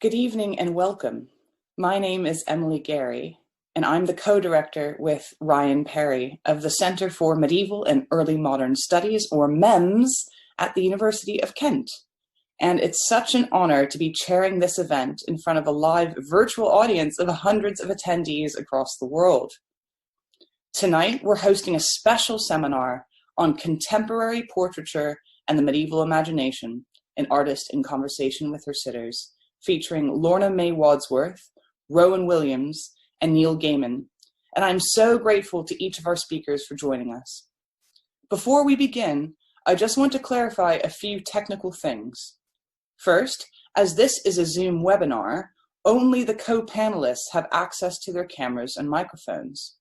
Good evening and welcome. My name is Emily Guerry, and I'm the co-director with Ryan Perry of the Centre for Medieval and Early Modern Studies, or MEMS, at the University of Kent. And it's such an honor to be chairing this event in front of a live virtual audience of hundreds of attendees across the world. Tonight, we're hosting a special seminar on contemporary portraiture and the medieval imagination, an artist in conversation with her sitters, featuring Lorna Mae Wadsworth, Rowan Williams, and Neil Gaiman. And I'm so grateful to each of our speakers for joining us. Before we begin, I just want to clarify a few technical things. First, as this is a Zoom webinar, only the co-panelists have access to their cameras and microphones.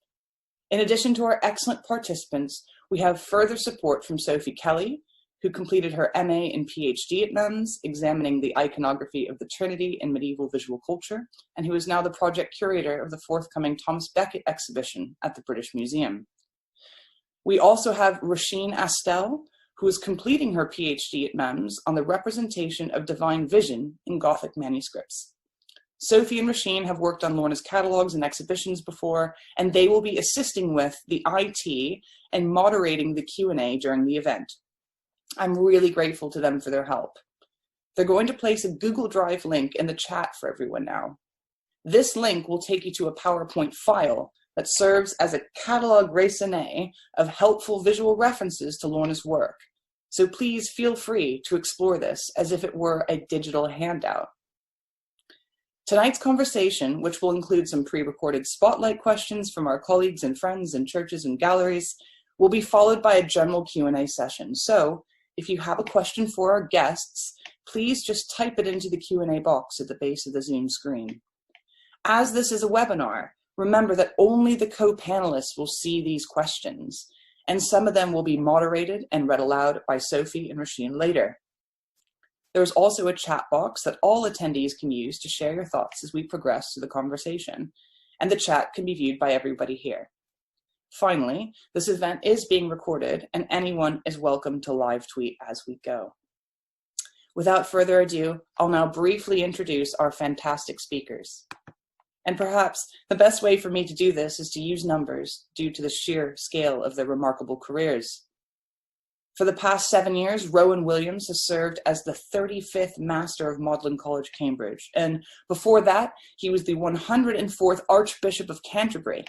In addition to our excellent participants, we have further support from Sophie Kelly, who completed her MA and PhD at MEMS, examining the iconography of the Trinity in medieval visual culture, and who is now the project curator of the forthcoming Thomas Becket exhibition at the British Museum. We also have Roisin Astell, who is completing her PhD at MEMS on the representation of divine vision in Gothic manuscripts. Sophie and Roisin have worked on Lorna's catalogs and exhibitions before, and they will be assisting with the IT and moderating the Q&A during the event. I'm really grateful to them for their help. They're going to place a Google Drive link in the chat for everyone now. This link will take you to a PowerPoint file that serves as a catalog raisonné of helpful visual references to Lorna's work. So please feel free to explore this as if it were a digital handout. Tonight's conversation, which will include some pre-recorded spotlight questions from our colleagues and friends in churches and galleries, will be followed by a general Q&A session. So if you have a question for our guests, please just type it into the Q&A box at the base of the Zoom screen. As this is a webinar, remember that only the co-panelists will see these questions, and some of them will be moderated and read aloud by Sophie and Roisin later. There's also a chat box that all attendees can use to share your thoughts as we progress through the conversation, and the chat can be viewed by everybody here. Finally, this event is being recorded and anyone is welcome to live tweet as we go. Without further ado, I'll now briefly introduce our fantastic speakers. And perhaps the best way for me to do this is to use numbers due to the sheer scale of their remarkable careers. For the past 7 years, Rowan Williams has served as the 35th Master of Magdalen College, Cambridge. And before that, he was the 104th Archbishop of Canterbury.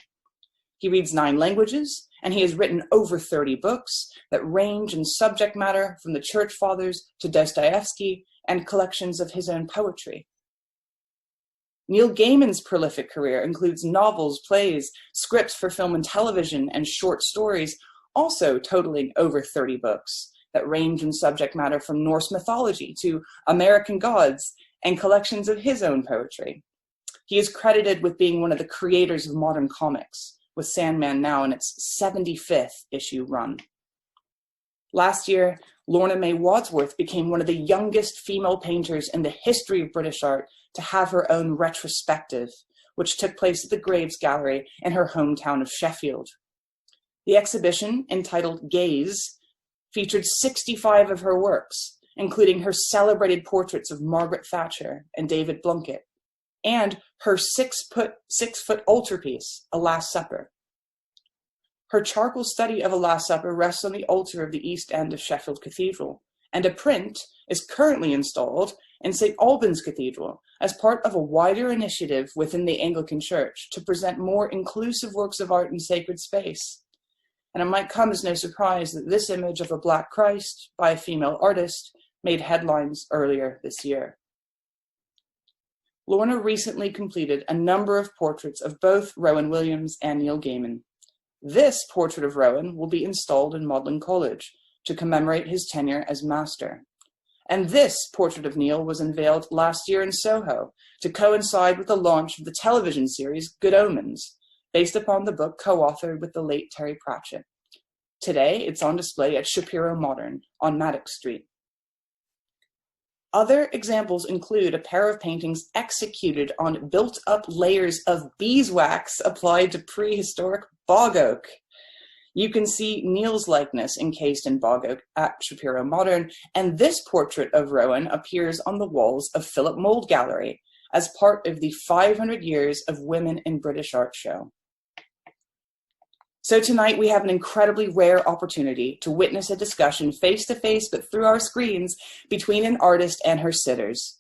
He reads 9 languages, and he has written over 30 books that range in subject matter from the Church Fathers to Dostoevsky and collections of his own poetry. Neil Gaiman's prolific career includes novels, plays, scripts for film and television, and short stories, also totaling over 30 books that range in subject matter from Norse mythology to American gods and collections of his own poetry. He is credited with being one of the creators of modern comics, with Sandman now in its 75th issue run. Last year, Lorna Mae Wadsworth became one of the youngest female painters in the history of British art to have her own retrospective, which took place at the Graves Gallery in her hometown of Sheffield. The exhibition, entitled Gaze, featured 65 of her works, including her celebrated portraits of Margaret Thatcher and David Blunkett, and her 6-foot altarpiece, A Last Supper. Her charcoal study of A Last Supper rests on the altar of the east end of Sheffield Cathedral, and a print is currently installed in St. Albans Cathedral as part of a wider initiative within the Anglican Church to present more inclusive works of art in sacred space. And it might come as no surprise that this image of a Black Christ by a female artist made headlines earlier this year. Lorna recently completed a number of portraits of both Rowan Williams and Neil Gaiman. This portrait of Rowan will be installed in Magdalen College to commemorate his tenure as master. And this portrait of Neil was unveiled last year in Soho to coincide with the launch of the television series Good Omens, based upon the book co-authored with the late Terry Pratchett. Today, it's on display at Shapiro Modern on Maddox Street. Other examples include a pair of paintings executed on built-up layers of beeswax applied to prehistoric bog oak. You can see Neil's likeness encased in bog oak at Shapiro Modern, and this portrait of Rowan appears on the walls of Philip Mould Gallery as part of the 500 Years of Women in British Art show. So tonight we have an incredibly rare opportunity to witness a discussion face-to-face but through our screens between an artist and her sitters.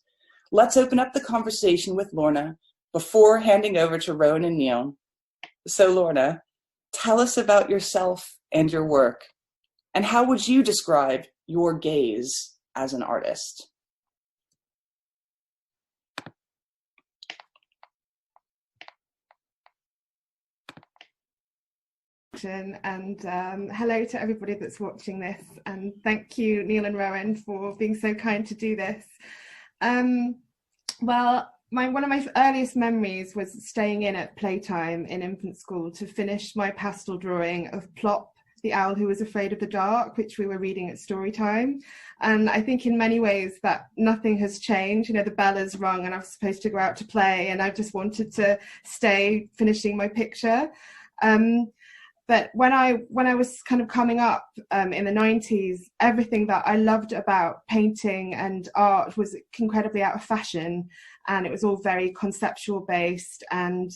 Let's open up the conversation with Lorna before handing over to Rowan and Neil. So Lorna, tell us about yourself and your work, and how would you describe your gaze as an artist? And hello to everybody that's watching this, and thank you Neil and Rowan for being so kind to do this. Well, one of my earliest memories was staying in at playtime in infant school to finish my pastel drawing of Plop, the owl who was afraid of the dark, which we were reading at story time. And I think in many ways that nothing has changed. You know, the bell has rung and I was supposed to go out to play, and I just wanted to stay finishing my picture. But when I was kind of coming up in the 90s, everything that I loved about painting and art was incredibly out of fashion, and it was all very conceptual based. And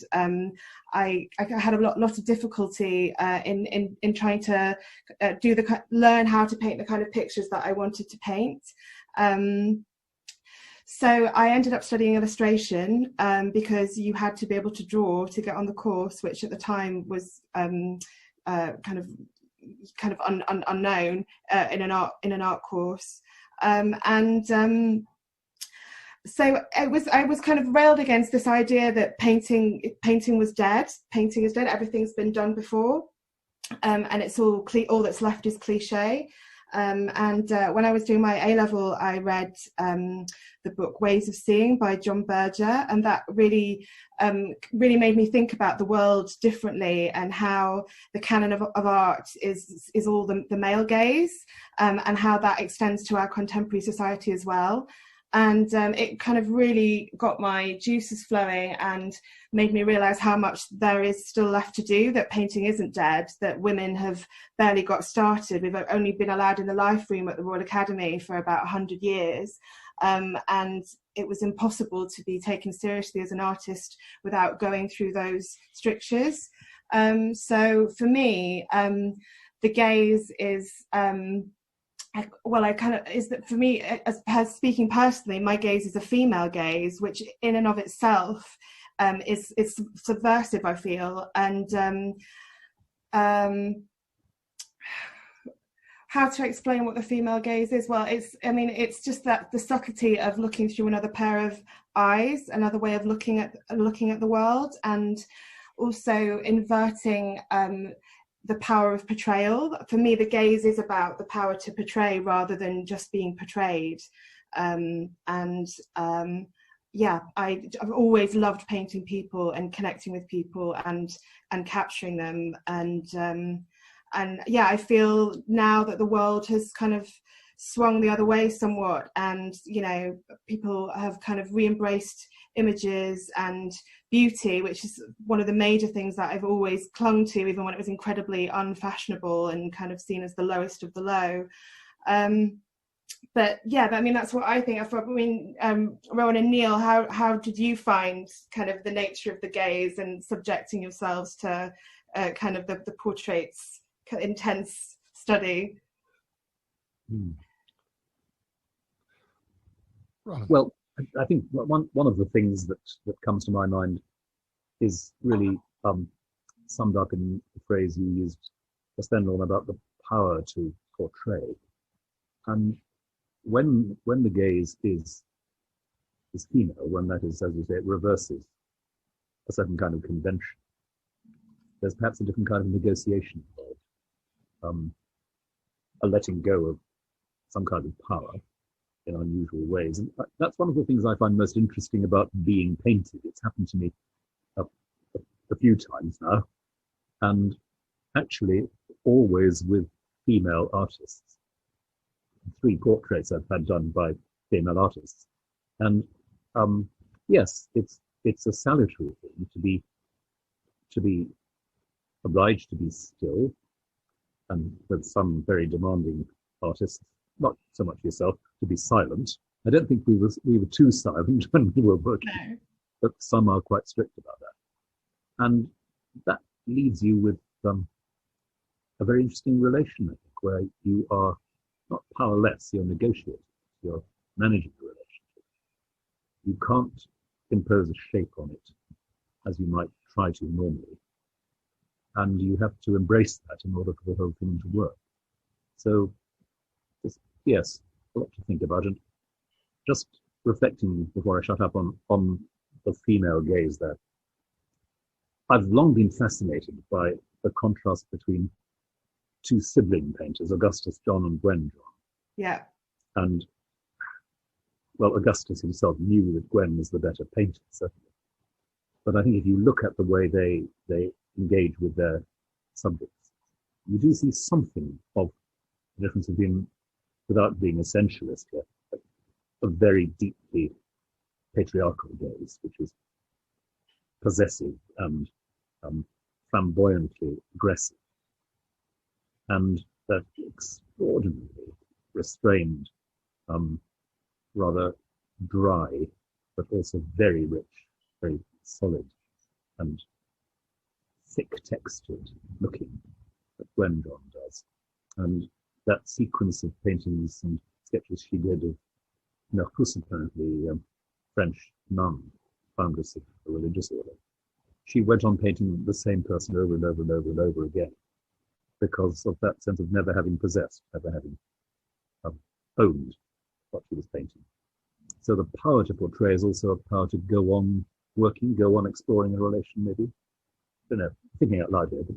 I had a lot of difficulty in trying to learn how to paint the kind of pictures that I wanted to paint. So I ended up studying illustration because you had to be able to draw to get on the course, which at the time was kind of unknown in an art course, so I was kind of railed against this idea that painting was dead. Painting is dead. Everything's been done before, and it's all that's left is cliche. And when I was doing my A-level, I read the book Ways of Seeing by John Berger, and that really made me think about the world differently, and how the canon of art is all the male gaze, and how that extends to our contemporary society as well. And it kind of really got my juices flowing and made me realise how much there is still left to do, that painting isn't dead, that women have barely got started. We've only been allowed in the Life Room at the Royal Academy for about 100 years. And it was impossible to be taken seriously as an artist without going through those strictures. So for me, the gaze is... is that for me, as speaking personally, my gaze is a female gaze, which in and of itself is subversive, I feel. And how to explain what the female gaze is? Well, it's just that the subtlety of looking through another pair of eyes, another way of looking at the world, and also inverting the power of portrayal. For me, the gaze is about the power to portray rather than just being portrayed. I've always loved painting people and connecting with people and capturing them. And I feel now that the world has kind of swung the other way somewhat, and people have kind of re-embraced images and beauty, which is one of the major things that I've always clung to, even when it was incredibly unfashionable and kind of seen as the lowest of the low. But that's what I think. Rowan and Neil, how did you find kind of the nature of the gaze and subjecting yourselves to kind of the portrait's intense study? Well, I think one of the things that comes to my mind is really summed up in the phrase you used just then, Lorna, about the power to portray. And when the gaze is female, when that is, as you say, it reverses a certain kind of convention, there's perhaps a different kind of negotiation involved, a letting go of some kind of power in unusual ways. And that's one of the things I find most interesting about being painted. It's happened to me a few times now, and actually always with female artists. 3 portraits I've had done by female artists. And yes, it's a salutary thing to be obliged to be still, and with some very demanding artists, not so much yourself, to be silent, I don't think we were too silent when we were working, No. but some are quite strict about that. And that leaves you with a very interesting relation, I think, where you are not powerless, you're negotiating, you're managing the relationship. You can't impose a shape on it as you might try to normally. And you have to embrace that in order for the whole thing to work. So, yes, a lot to think about. And just reflecting before I shut up on the female gaze there, I've long been fascinated by the contrast between two sibling painters, Augustus John and Gwen John. Yeah. And, well, Augustus himself knew that Gwen was the better painter, certainly. But I think if you look at the way they engage with their subjects, you do see something of the difference of being, without being essentialist here, a very deeply patriarchal gaze, which is possessive and flamboyantly aggressive, and that extraordinarily restrained, rather dry, but also very rich, very solid and thick-textured looking that Gwen John does. And that sequence of paintings and sketches she did of Mercus, apparently French nun, foundress of a religious order, she went on painting the same person over and over and over and over again because of that sense of never having possessed, never having owned what she was painting. So the power to portray is also a power to go on working, go on exploring a relation, maybe. I don't know, thinking out loud here. But,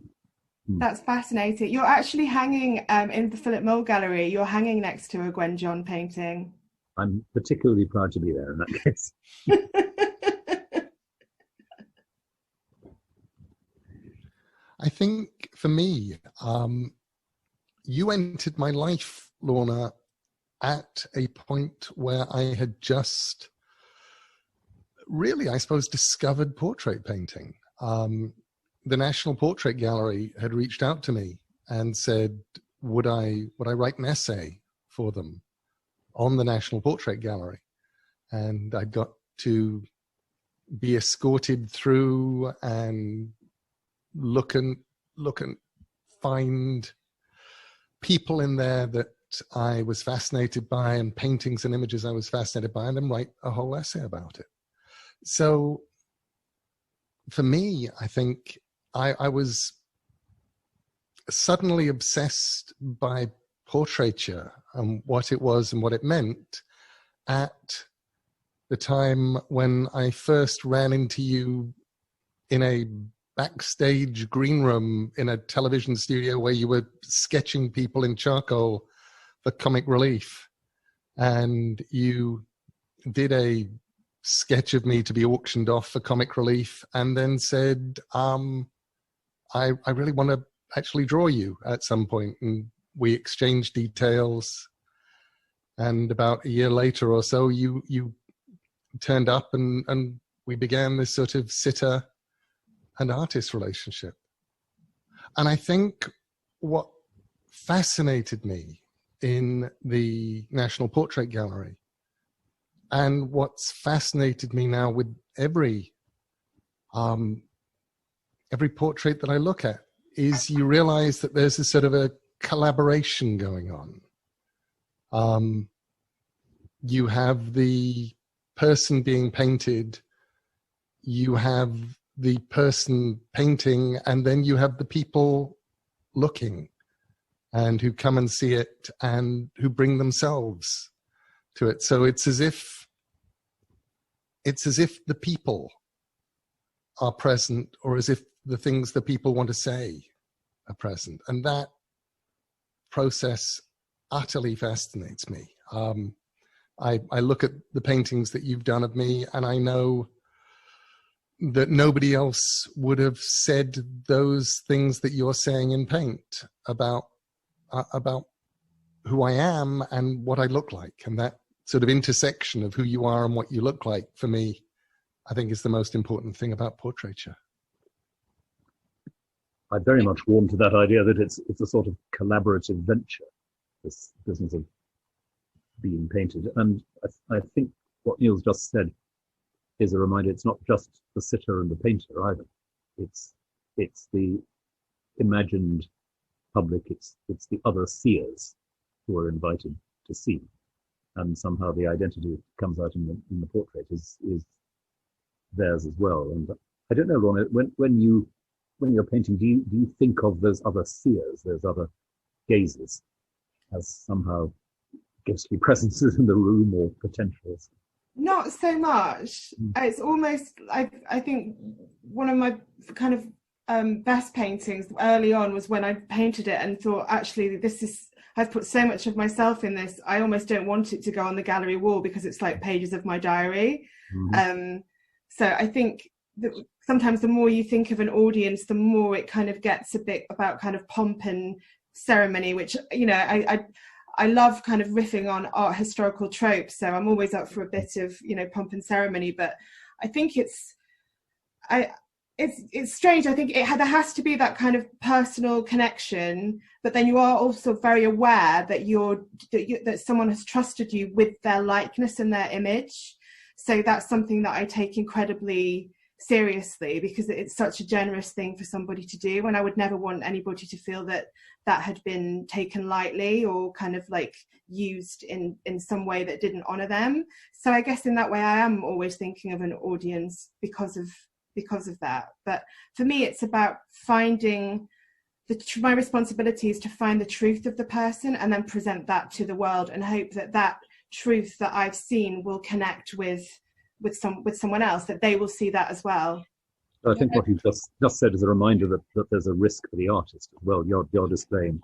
That's fascinating. You're actually hanging in the Philip Mole Gallery. You're hanging next to a Gwen John painting. I'm particularly proud to be there in that case. I think for me, you entered my life, Lorna, at a point where I had just really, I suppose, discovered portrait painting. The National Portrait Gallery had reached out to me and said, would I write an essay for them on the National Portrait Gallery? And I got to be escorted through and look and find people in there that I was fascinated by, and paintings and images I was fascinated by, and then write a whole essay about it. So for me, I think I was suddenly obsessed by portraiture and what it was and what it meant at the time when I first ran into you in a backstage green room in a television studio where you were sketching people in charcoal for comic relief. And you did a sketch of me to be auctioned off for comic relief and then said, I really want to actually draw you at some point. And we exchanged details. And about a year later or so, you turned up and we began this sort of sitter and artist relationship. And I think what fascinated me in the National Portrait Gallery, and what's fascinated me now with every portrait that I look at, is you realize that there's a sort of a collaboration going on. You have the person being painted, you have the person painting, and then you have the people looking and who come and see it and who bring themselves to it. So it's as if the people are present, or as if the things the people want to say are present. And that process utterly fascinates me. I look at the paintings that you've done of me, and I know that nobody else would have said those things that you're saying in paint about who I am and what I look like. And that sort of intersection of who you are and what you look like, for me, I think is the most important thing about portraiture. I very much warm to that idea that it's a sort of collaborative venture, this business of being painted. And I think what Neil's just said is a reminder. It's not just the sitter and the painter either. It's the imagined public. It's the other seers who are invited to see, and somehow the identity that comes out in the portrait is theirs as well. And I don't know, Lorna, when you're painting, do you think of those other seers, those other gazers, as somehow ghostly presences in the room or potentials? Not so much. It's almost, I think one of my kind of best paintings early on was when I painted it and thought, actually, I've put so much of myself in this, I almost don't want it to go on the gallery wall because it's like pages of my diary. So I think that sometimes the more you think of an audience, the more it kind of gets a bit about kind of pomp and ceremony, which, you know, I love kind of riffing on art historical tropes, so I'm always up for a bit of, you know, pomp and ceremony. But I think it's strange. I think there has to be that kind of personal connection, but then you are also very aware that someone has trusted you with their likeness and their image. So that's something that I take incredibly seriously, because it's such a generous thing for somebody to do, and I would never want anybody to feel that had been taken lightly or kind of like used in some way that didn't honor them. So I guess in that way I am always thinking of an audience because of that. But for me, it's about finding my responsibility is to find the truth of the person and then present that to the world, and hope that truth that I've seen will connect with someone else, that they will see that as well. I think what you just said is a reminder that there's a risk for the artist as well. You're displaying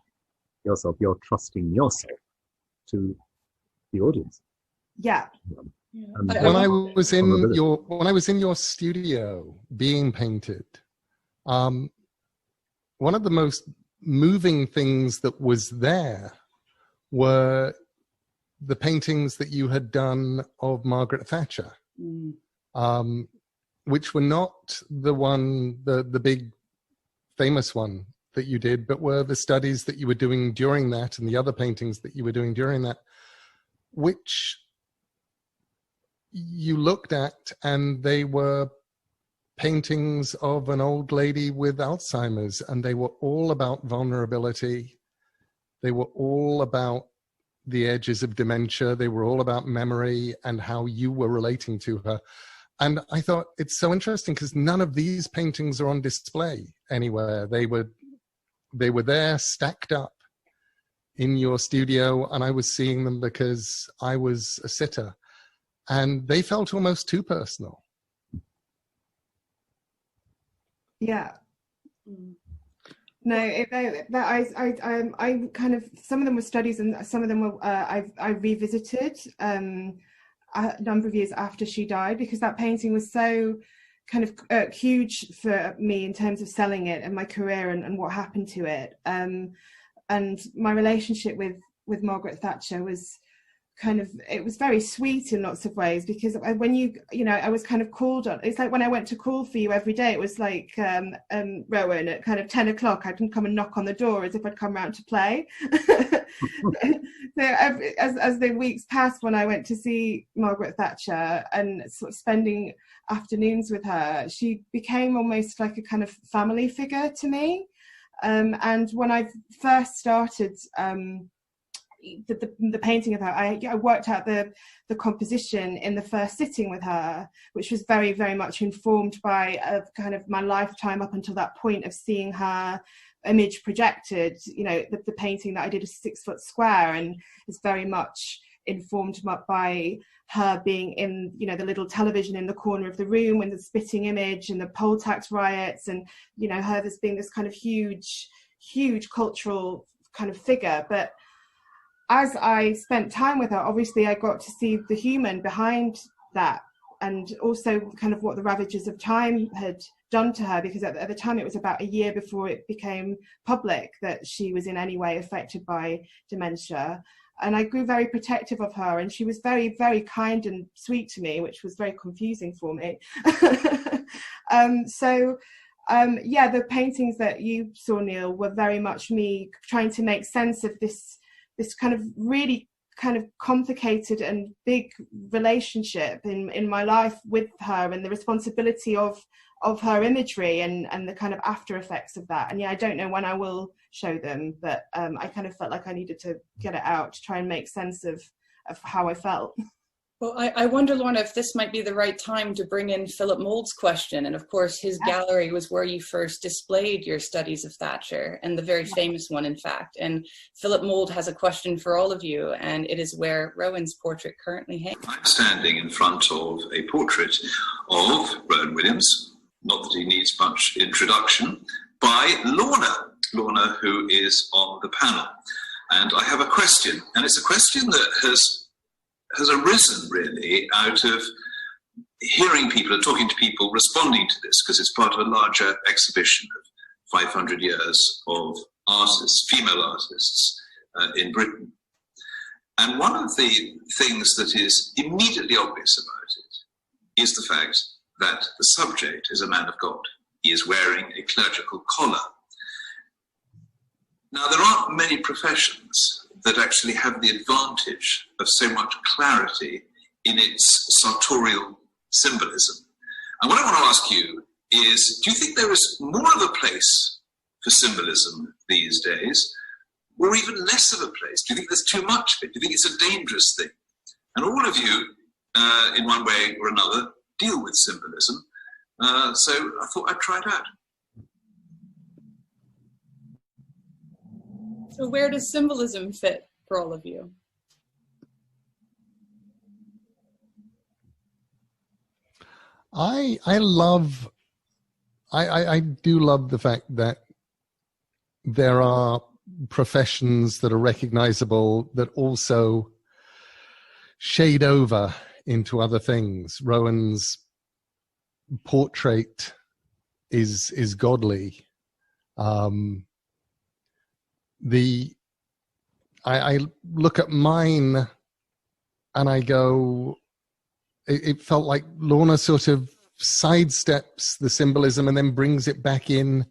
yourself, you're trusting yourself to the audience. Yeah. And when I was in your studio being painted, one of the most moving things that was there were the paintings that you had done of Margaret Thatcher. Which were not the big famous one that you did, but were the studies that you were doing during that and the other paintings that you were doing during that, which you looked at, and they were paintings of an old lady with Alzheimer's, and they were all about vulnerability. They were all about the edges of dementia. They were all about memory and how you were relating to her. And I thought it's so interesting because none of these paintings are on display anywhere. They were there stacked up in your studio, and I was seeing them because I was a sitter, and they felt almost too personal. Yeah. No, I kind of, some of them were studies and some of them were I revisited a number of years after she died, because that painting was so kind of huge for me in terms of selling it and my career and what happened to it. And my relationship with Margaret Thatcher was kind of, it was very sweet in lots of ways, because when you know, I was kind of called on, it's like when I went to call for you every day, it was like Rowan at kind of 10 o'clock, I'd come and knock on the door as if I'd come round to play. So as the weeks passed, when I went to see Margaret Thatcher and sort of spending afternoons with her, she became almost like a kind of family figure to me. And when I first started the painting of her, I worked out the composition in the first sitting with her, which was very, very much informed by kind of my lifetime up until that point of seeing her image projected. You know, the painting that I did is 6 foot square, and is very much informed by her being in, you know, the little television in the corner of the room and the spitting image and the poll tax riots, and, you know, her as being this kind of huge cultural kind of figure. But as I spent time with her, obviously I got to see the human behind that, and also kind of what the ravages of time had done to her, because at the time it was about a year before it became public that she was in any way affected by dementia. And I grew very protective of her, and she was very, very kind and sweet to me, which was very confusing for me. Yeah, the paintings that you saw, Neil, were very much me trying to make sense of this kind of really kind of complicated and big relationship in my life with her, and the responsibility of her imagery and the kind of after effects of that. And yeah, I don't know when I will show them, but I kind of felt like I needed to get it out to try and make sense of how I felt. Well, I wonder, Lorna, if this might be the right time to bring in Philip Mould's question. And of course, his gallery was where you first displayed your studies of Thatcher, and the very famous one, in fact. And Philip Mould has a question for all of you, and it is where Rowan's portrait currently hangs. I'm standing in front of a portrait of Rowan Williams, not that he needs much introduction, by Lorna, who is on the panel. And I have a question, and it's a question that has arisen really out of hearing people and talking to people responding to this, because it's part of a larger exhibition of 500 years of artists, female artists in Britain. And one of the things that is immediately obvious about it is the fact that the subject is a man of God. He is wearing a clerical collar. Now, there aren't many professions that actually have the advantage of so much clarity in its sartorial symbolism. And what I want to ask you is, do you think there is more of a place for symbolism these days, or even less of a place? Do you think there's too much of it? Do you think it's a dangerous thing? And all of you, in one way or another, deal with symbolism. So I thought I'd try it out. So where does symbolism fit for all of you? I do love the fact that there are professions that are recognizable that also shade over into other things. Rowan's portrait is godly. I look at mine and I go, it felt like Lorna sort of sidesteps the symbolism and then brings it back in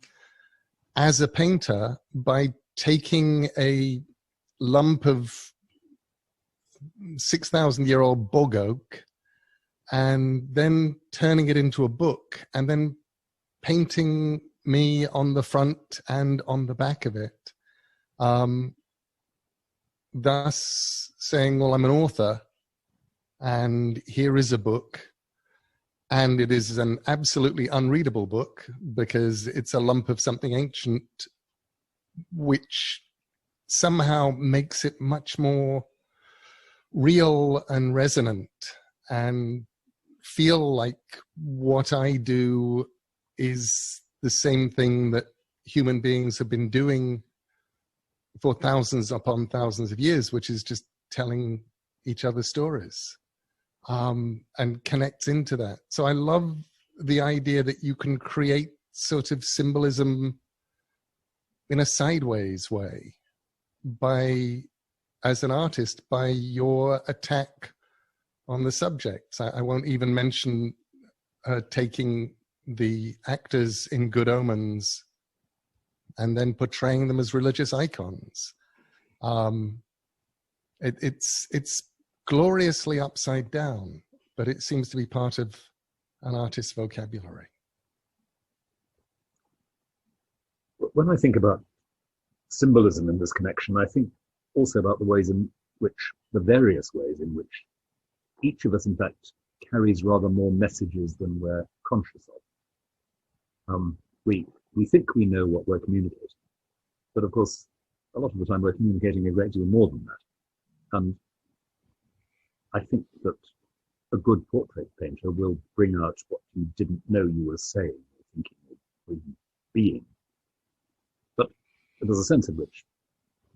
as a painter by taking a lump of 6,000-year-old bog oak and then turning it into a book and then painting me on the front and on the back of it. Thus saying, well, I'm an author and here is a book, and it is an absolutely unreadable book because it's a lump of something ancient, which somehow makes it much more real and resonant and feel like what I do is the same thing that human beings have been doing for thousands upon thousands of years, which is just telling each other stories, and connects into that. So I love the idea that you can create sort of symbolism in a sideways way as an artist, by your attack on the subjects. I won't even mention taking the actors in Good Omens and then portraying them as religious icons. It's gloriously upside down, but it seems to be part of an artist's vocabulary. When I think about symbolism in this connection, I think also about the various ways in which each of us, in fact, carries rather more messages than we're conscious of. We think we know what we're communicating, but of course, a lot of the time we're communicating a great deal more than that. And I think that a good portrait painter will bring out what you didn't know you were saying or thinking or even being. But there's a sense in which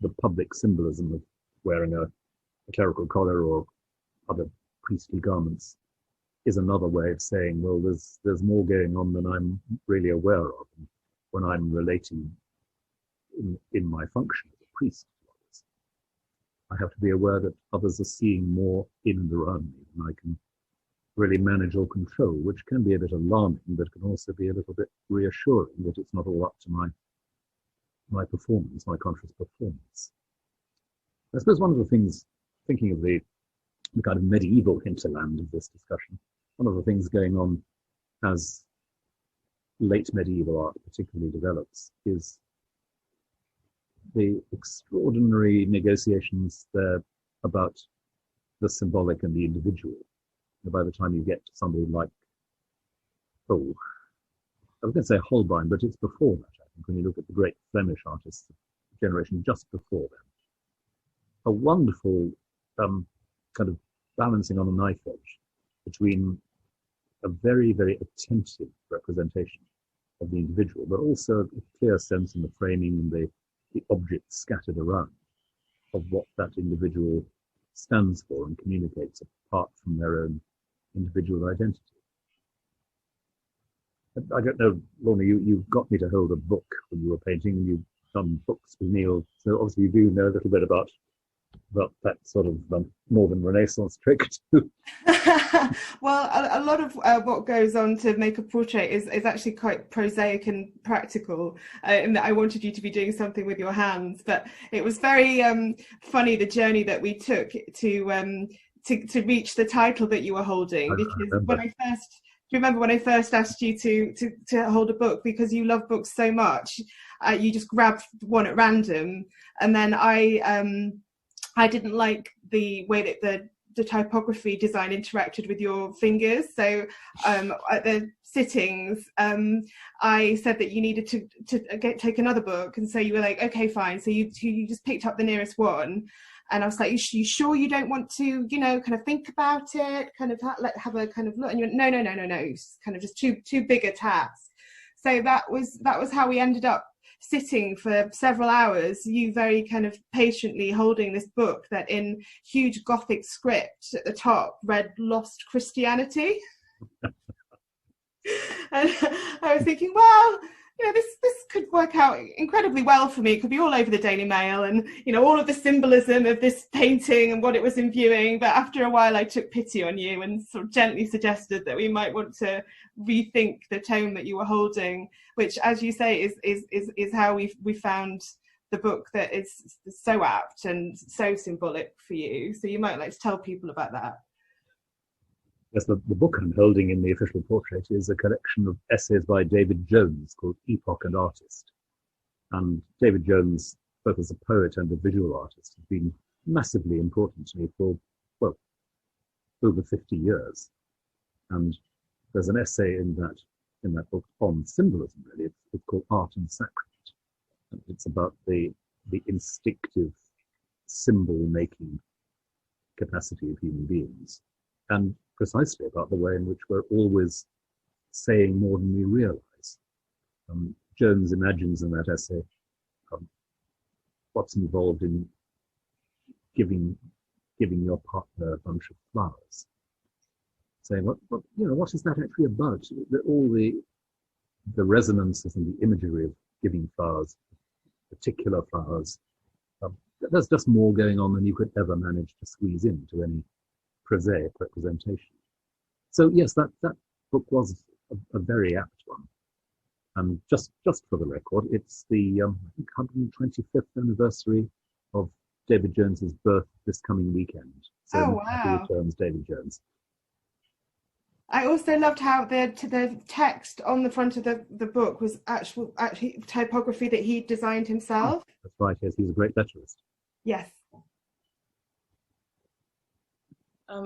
the public symbolism of wearing a clerical collar or other priestly garments is another way of saying, well, there's more going on than I'm really aware of. And when I'm relating in my function as a priest to others, I have to be aware that others are seeing more in and around me than I can really manage or control, which can be a bit alarming, but can also be a little bit reassuring that it's not all up to my performance, my conscious performance. I suppose one of the things thinking of the kind of medieval hinterland of this discussion, one of the things going on as late medieval art particularly develops is the extraordinary negotiations there about the symbolic and the individual. And by the time you get to somebody like, I was going to say Holbein, but it's before that, I think, when you look at the great Flemish artists, the generation just before them. A wonderful kind of balancing on a knife edge between a very, very attentive representation of the individual, but also a clear sense in the framing and the objects scattered around of what that individual stands for and communicates apart from their own individual identity. I don't know, Lorna, you got me to hold a book when you were painting, and you've done books with Neil, so obviously you do know a little bit about that sort of Northern Renaissance trick too. Well, a lot of what goes on to make a portrait is actually quite prosaic and practical, in that I wanted you to be doing something with your hands, but it was very funny, the journey that we took to reach the title that you were holding, because when I first, do you remember when I first asked you to hold a book, because you love books so much, you just grabbed one at random, and then I didn't like the way that the typography design interacted with your fingers. So at the sittings, I said that you needed to take another book, and so you were like, okay, fine. So you just picked up the nearest one, and I was like, you sure you don't want to, kind of think about it, kind of have a kind of look? And you went, no, it's kind of just too big a task. So that was how we ended up sitting for several hours, you very kind of patiently holding this book that in huge Gothic script at the top read Lost Christianity. And I was thinking, well, this could work out incredibly well for me. It could be all over the Daily Mail, and all of the symbolism of this painting and what it was imbuing. But after a while, I took pity on you and sort of gently suggested that we might want to rethink the tone that you were holding, which, as you say, is how we found the book that is so apt and so symbolic for you. So you might like to tell people about that. Yes, the book I'm holding in the official portrait is a collection of essays by David Jones called Epoch and Artist. And David Jones, both as a poet and a visual artist, has been massively important to me for, over 50 years. And there's an essay in that book on symbolism, really. It's called Art and Sacrament. And it's about the instinctive symbol-making capacity of human beings, and precisely about the way in which we're always saying more than we realize. Jones imagines in that essay what's involved in giving your partner a bunch of flowers, saying what is that actually about? All the resonances and the imagery of giving flowers, particular flowers. There's just more going on than you could ever manage to squeeze into any prosaic representation. So yes, that book was a very apt one. And just for the record, it's the 125th anniversary of David Jones's birth this coming weekend. So wow! Happy returns, David Jones. I also loved how the text on the front of the book was actually typography that he designed himself. That's right. Yes, he's a great letterist. Yes.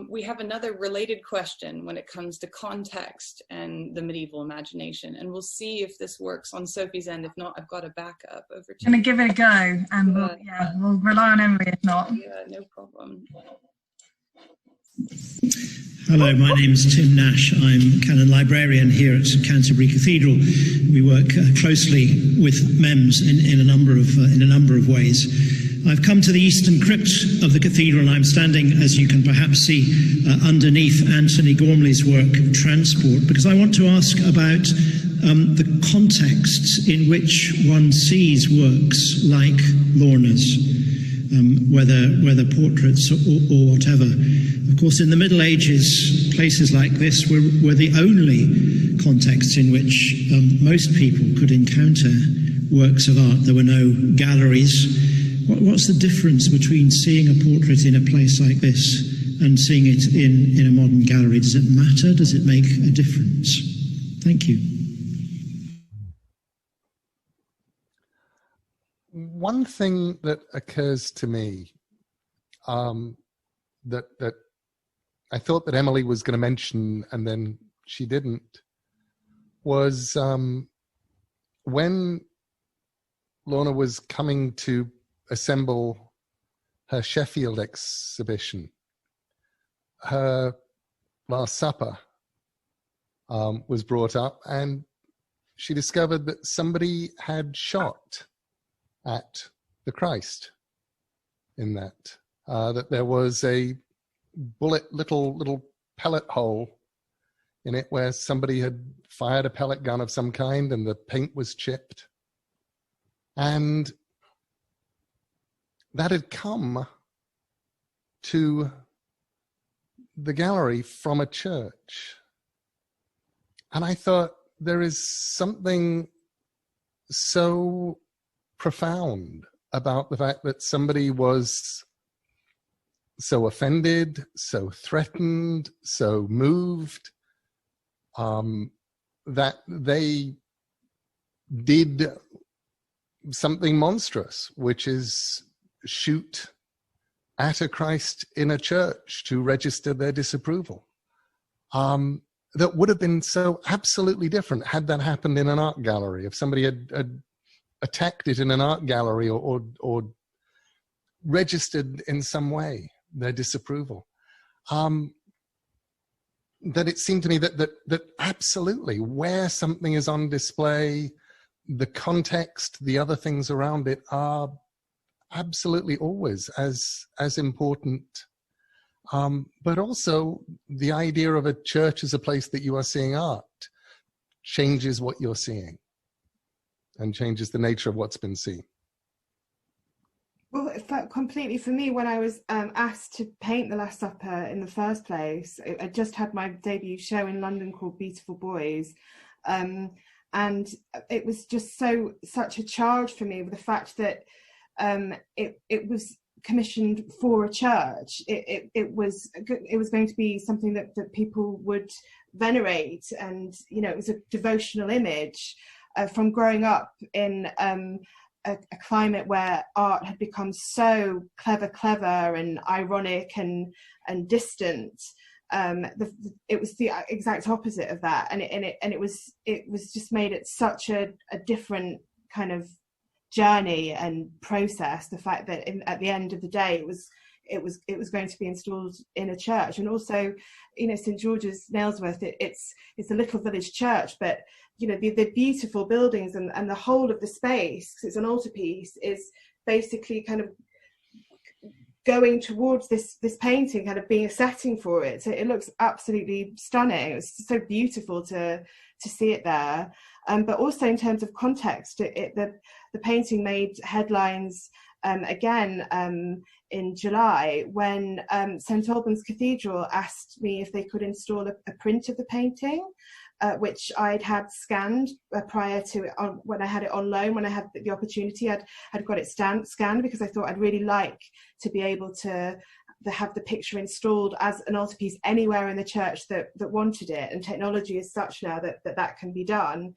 We have another related question when it comes to context and the medieval imagination, and we'll see if this works on Sophie's end. If not, I've got a backup over to you. I'm going to give it a go, and we'll rely on Emily if not. Yeah, no problem. Hello, my name is Tim Nash. I'm canon librarian here at Canterbury Cathedral. We work closely with MEMS in a number of ways. I've come to the eastern crypt of the cathedral, and I'm standing, as you can perhaps see, underneath Anthony Gormley's work, Transport, because I want to ask about the contexts in which one sees works like Lorna's, whether portraits or whatever. Of course, in the Middle Ages, places like this were the only contexts in which most people could encounter works of art. There were no galleries. What's the difference between seeing a portrait in a place like this and seeing it in a modern gallery? Does it matter? Does it make a difference? Thank you. One thing that occurs to me that I thought that Emily was going to mention and then she didn't was when Lorna was coming to assemble her Sheffield exhibition, her Last Supper was brought up, and she discovered that somebody had shot at the Christ in that, that there was a little pellet hole in it where somebody had fired a pellet gun of some kind and the paint was chipped. And that had come to the gallery from a church. And I thought, there is something so profound about the fact that somebody was so offended, so threatened, so moved, that they did something monstrous, which is shoot at a Christ in a church to register their disapproval. That would have been so absolutely different had that happened in an art gallery. If somebody had attacked it in an art gallery or registered in some way their disapproval. That it seemed to me that absolutely where something is on display, the context, the other things around it are absolutely always as important. But also the idea of a church as a place that you are seeing art changes what you're seeing and changes the nature of what's been seen. Well, it felt completely for me when I was asked to paint The Last Supper in the first place. I just had my debut show in London called Beautiful Boys. And it was just such a charge for me with the fact that it was commissioned for a church. It was going to be something that people would venerate, and it was a devotional image. From growing up in a climate where art had become so clever and ironic and distant, it was the exact opposite of that, and it was just made it such a different kind of journey and process. The fact that at the end of the day it was going to be installed in a church. And also St George's, Nailsworth, it's a little village church, but the beautiful buildings and the whole of the space, 'cause it's an altarpiece, is basically kind of going towards this painting, kind of being a setting for it. So it looks absolutely stunning. It's so beautiful to see it there. But also in terms of context, the painting made headlines again in July when St Albans Cathedral asked me if they could install a print of the painting, which I'd had scanned prior to it, when I had it on loan. When I had the opportunity, I'd got it scanned because I thought I'd really like to be able to have the picture installed as an altarpiece anywhere in the church that wanted it. And technology is such now that can be done.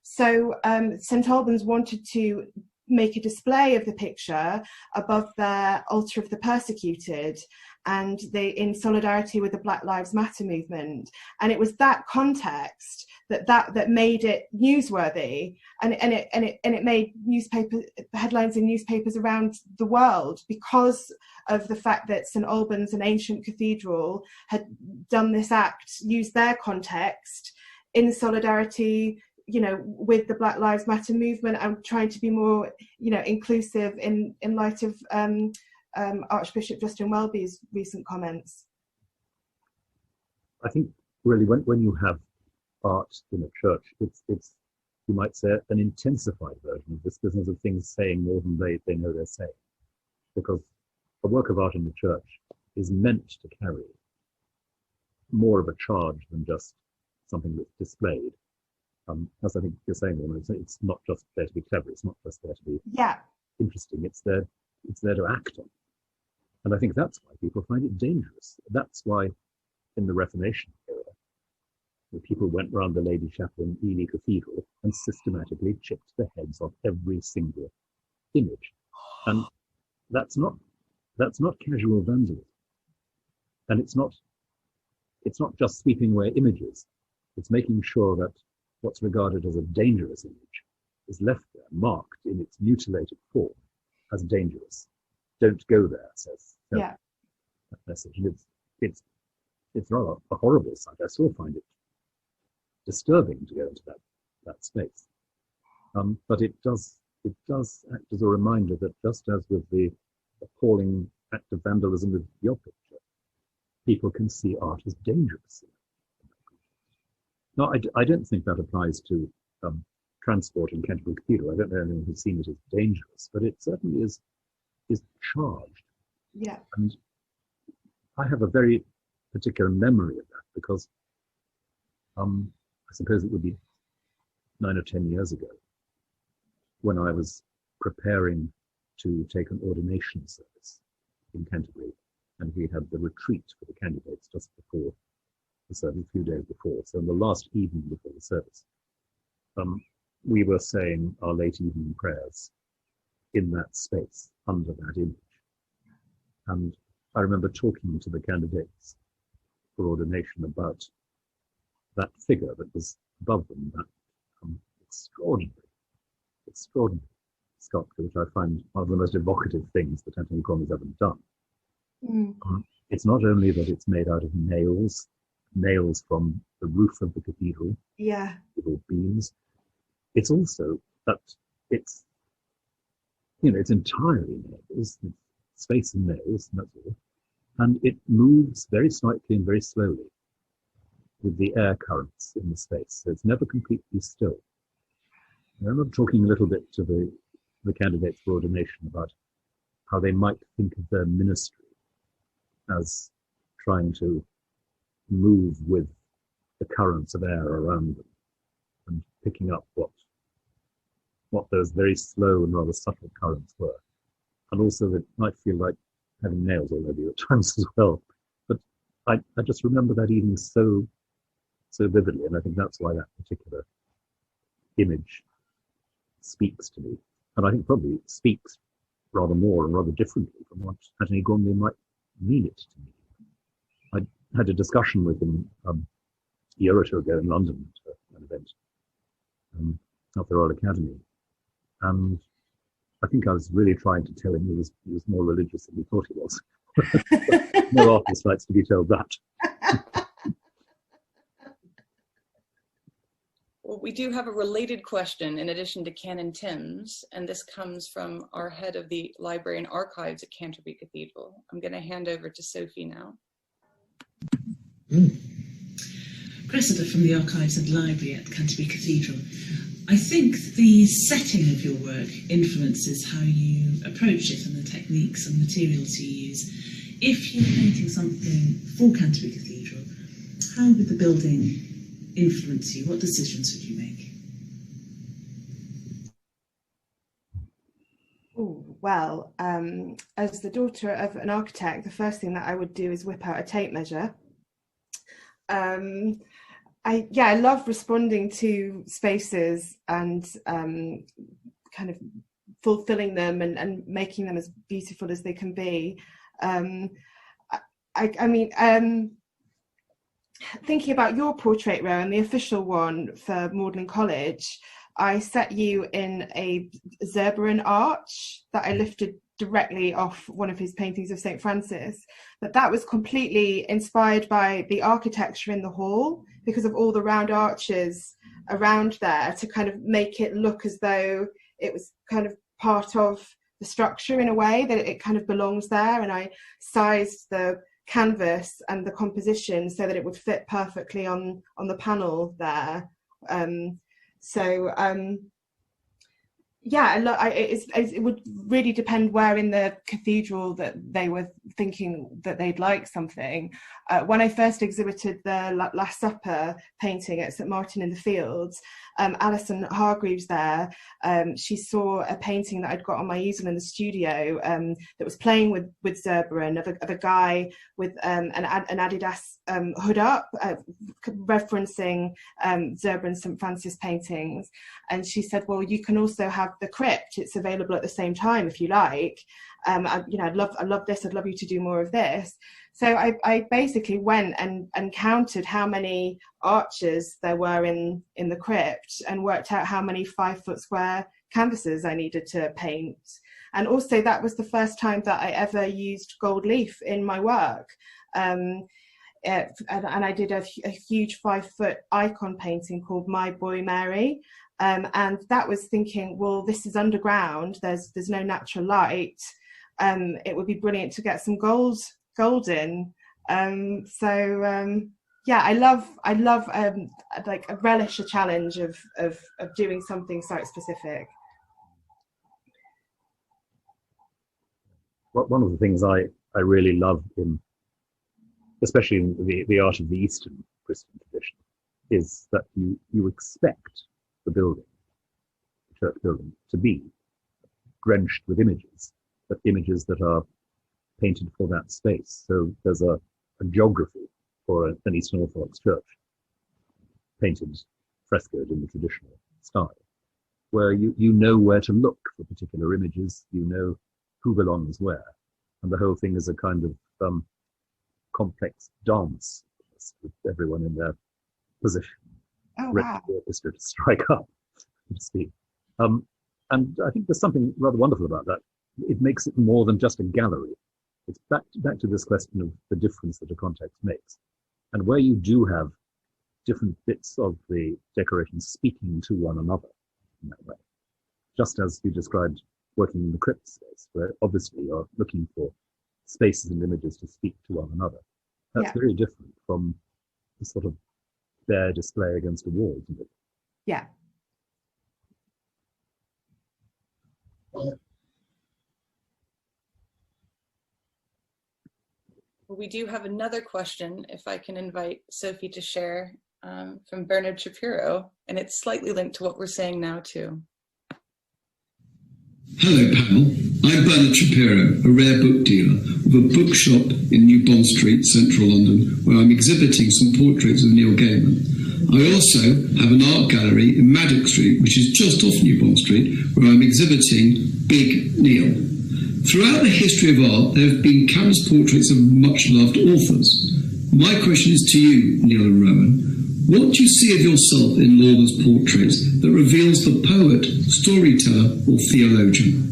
So St Albans wanted to make a display of the picture above their altar of the persecuted, and in solidarity with the Black Lives Matter movement. And it was that context that made it newsworthy, and it made newspaper headlines in newspapers around the world because of the fact that St Albans, an ancient cathedral, had done this act, used their context in solidarity with the Black Lives Matter movement, and trying to be more inclusive in light of Archbishop Justin Welby's recent comments. I think really when you have art in a church, it's you might say an intensified version of this business of things saying more than they know they're saying, because a work of art in the church is meant to carry more of a charge than just something that's displayed. As I think you're saying, Lorna, it's not just there to be clever. It's not just there to be interesting. It's there to act on. And I think that's why people find it dangerous. That's why in the Reformation era, the people went round the Lady Chapel in Ely Cathedral and systematically chipped the heads off every single image. And that's not casual vandalism. And it's not just sweeping away images. It's making sure that what's regarded as a dangerous image is left there, marked in its mutilated form as dangerous. Don't go there, says that message. And it's rather a horrible sight. I still find it disturbing to go into that space. But it does act as a reminder that just as with the appalling act of vandalism with your picture, people can see art as dangerous. No, I don't think that applies to transport in Canterbury Cathedral. I don't know anyone who's seen it as dangerous, but it certainly is charged. Yeah. And I have a very particular memory of that because I suppose it would be 9 or 10 years ago when I was preparing to take an ordination service in Canterbury, and we had the retreat for the candidates just before the service, a few days before. So in the last evening before the service, we were saying our late evening prayers in that space under that image. And I remember talking to the candidates for ordination about that figure that was above them, that extraordinary sculpture, which I find one of the most evocative things that Anthony Graham has ever done. It's not only that it's made out of nails from the roof of the cathedral, little beams. It's also that it's entirely nails, space and nails, and that's all. And it moves very slightly and very slowly with the air currents in the space, so it's never completely still. I remember talking a little bit to the candidates for ordination about how they might think of their ministry as trying to move with the currents of air around them and picking up what those very slow and rather subtle currents were. And also it might feel like having nails all over you at times as well. But I just remember that evening so vividly, and I think that's why that particular image speaks to me. And I think probably it speaks rather more and rather differently from what Anthony Graham might mean it to me. I had a discussion with him a year or two ago in London at an event at the Royal Academy, and I think I was really trying to tell him he was more religious than he thought he was. No artist likes to be told that. Well, we do have a related question in addition to Canon Tim's, and this comes from our head of the Library and Archives at Canterbury Cathedral. I'm going to hand over to Sophie now. Cressida from the Archives and Library at Canterbury Cathedral. I think the setting of your work influences how you approach it and the techniques and materials you use. If you're painting something for Canterbury Cathedral, how would the building influence you? What decisions would you make? Well, as the daughter of an architect, the first thing that I would do is whip out a tape measure. I love responding to spaces and kind of fulfilling them and making them as beautiful as they can be. Thinking about your portrait, Rowan, the official one for Magdalen College, I set you in a Zerberan arch that I lifted directly off one of his paintings of St. Francis. But that was completely inspired by the architecture in the hall because of all the round arches around there to kind of make it look as though it was kind of part of the structure in a way, that it kind of belongs there. And I sized the canvas and the composition so that it would fit perfectly on the panel there. yeah, it would really depend where in the cathedral that they were thinking that they'd like something. When I first exhibited the Last Supper painting at St Martin in the Fields, Alison Hargreaves there, she saw a painting that I'd got on my easel in the studio that was playing with Zurbaran of a guy with an Adidas hood up, referencing Zurbaran's St Francis paintings. And she said, well, you can also have the crypt. It's available at the same time if you like. I'd love this. I'd love you to do more of this. So I basically went and counted how many arches there were in the crypt and worked out how many 5-foot square canvases I needed to paint. And also that was the first time that I ever used gold leaf in my work. And I did a huge 5-foot icon painting called My Boy Mary. And that was thinking, well, this is underground. There's no natural light. It would be brilliant to get some gold in. Yeah, I love like a relish a challenge of doing something site specific. One of the things I really love especially in the art of the Eastern Christian tradition, is that you expect the building, the church building, to be drenched with images, but images that are painted for that space. So there's a geography for an Eastern Orthodox church, painted, frescoed in the traditional style, where you know where to look for particular images, you know who belongs where, and the whole thing is a kind of complex dance with everyone in their position, ready for the orchestra to strike up, so to speak. And I think there's something rather wonderful about that. It makes it more than just a gallery. It's back to this question of the difference that a context makes. And where you do have different bits of the decoration speaking to one another in that way, just as you described working in the crypt space, where obviously you're looking for spaces and images to speak to one another. That's very different from the sort of bare display against a wall, isn't it? Yeah. Well, we do have another question, if I can invite Sophie to share, from Bernard Shapiro, and it's slightly linked to what we're saying now too. Hello panel, I'm Bernard Shapiro, a rare book dealer with a bookshop in New Bond Street, central London, where I'm exhibiting some portraits of Neil Gaiman. I also have an art gallery in Maddox Street, which is just off New Bond Street, where I'm exhibiting Big Neil. Throughout the history of art, there have been countless portraits of much-loved authors. My question is to you, Neil and Rowan. What do you see of yourself in Lorna's portraits that reveals the poet, storyteller, or theologian?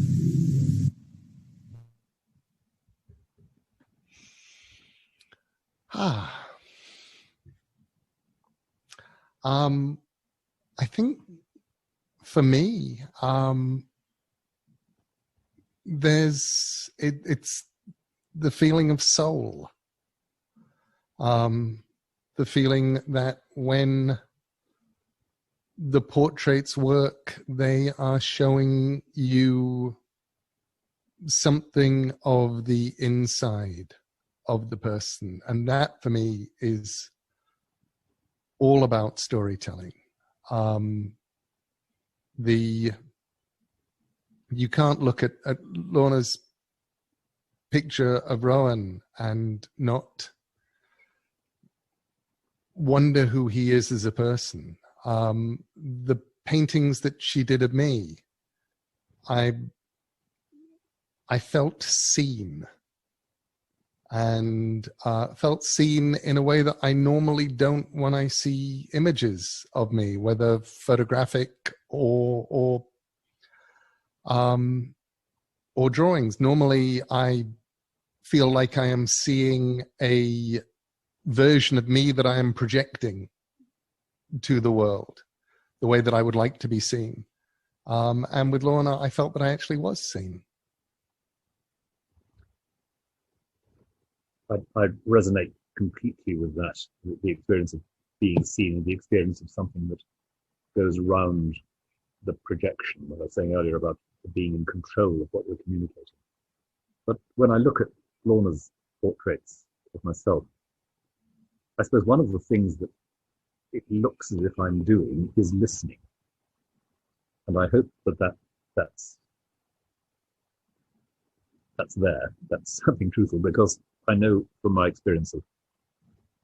I think for me, it's the feeling of soul. The feeling that when the portraits work, they are showing you something of the inside of the person. And that for me is all about storytelling. You can't look at Lorna's picture of Rowan and not wonder who he is as a person. The paintings that she did of me, I felt seen, and felt seen in a way that I normally don't when I see images of me, whether photographic or drawings. Normally I feel like I am seeing a version of me that I am projecting to the world, the way that I would like to be seen. And with Lorna, I felt that I actually was seen. I resonate completely with that, the experience of being seen, the experience of something that goes around the projection that I was saying earlier about being in control of what you're communicating. But when I look at Lorna's portraits of myself, I suppose one of the things that it looks as if I'm doing is listening. And I hope that's there. That's something truthful, because I know from my experience of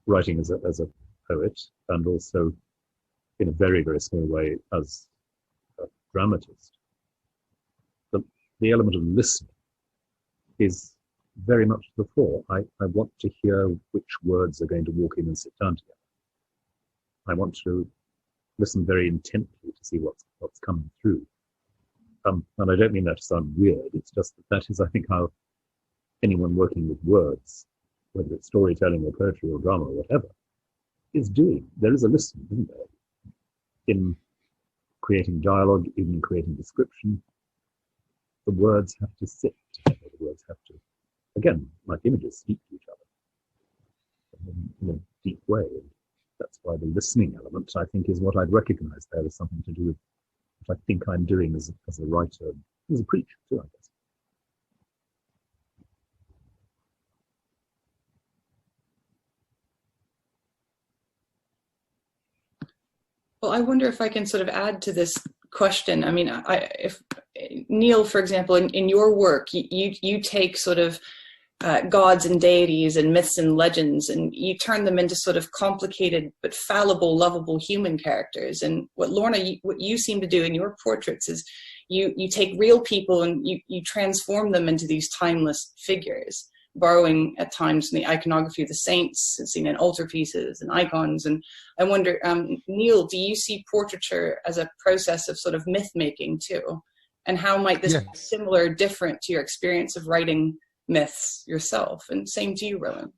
writing as a poet, and also in a very, very small way as a dramatist, the element of listening is very much to the fore. I want to hear which words are going to walk in and sit down together. I want to listen very intently to see what's coming through. And I don't mean that to sound weird. It's just that is, I think, how anyone working with words, whether it's storytelling or poetry or drama or whatever, is doing. There is a listening, isn't there? In creating dialogue, even in creating description, the words have to sit together. The words have to, again, like images, speak to each other in a deep way. That's why the listening element, I think, is what I'd recognize there as something to do with what I think I'm doing as a writer, as a preacher too, I guess. Well, I wonder if I can sort of add to this question. I mean, if Neil, for example, in your work, you take sort of gods and deities and myths and legends, and you turn them into sort of complicated but fallible, lovable human characters. And what Lorna, what you seem to do in your portraits is you take real people and you transform them into these timeless figures, borrowing at times from the iconography of the saints, seen in altarpieces and icons. And I wonder, Neil, do you see portraiture as a process of sort of myth making too? And how might this be similar, different to your experience of writing myths yourself? And same to you, Rowan.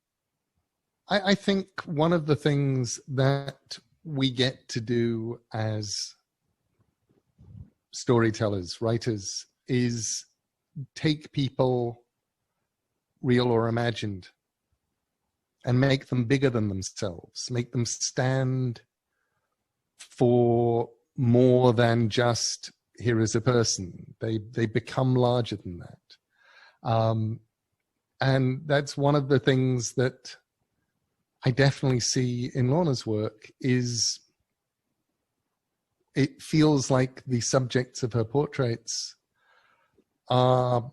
I think one of the things that we get to do as storytellers, writers, is take people, real or imagined, and make them bigger than themselves, make them stand for more than just here is a person. They become larger than that. And that's one of the things that I definitely see in Lorna's work. Is it feels like the subjects of her portraits are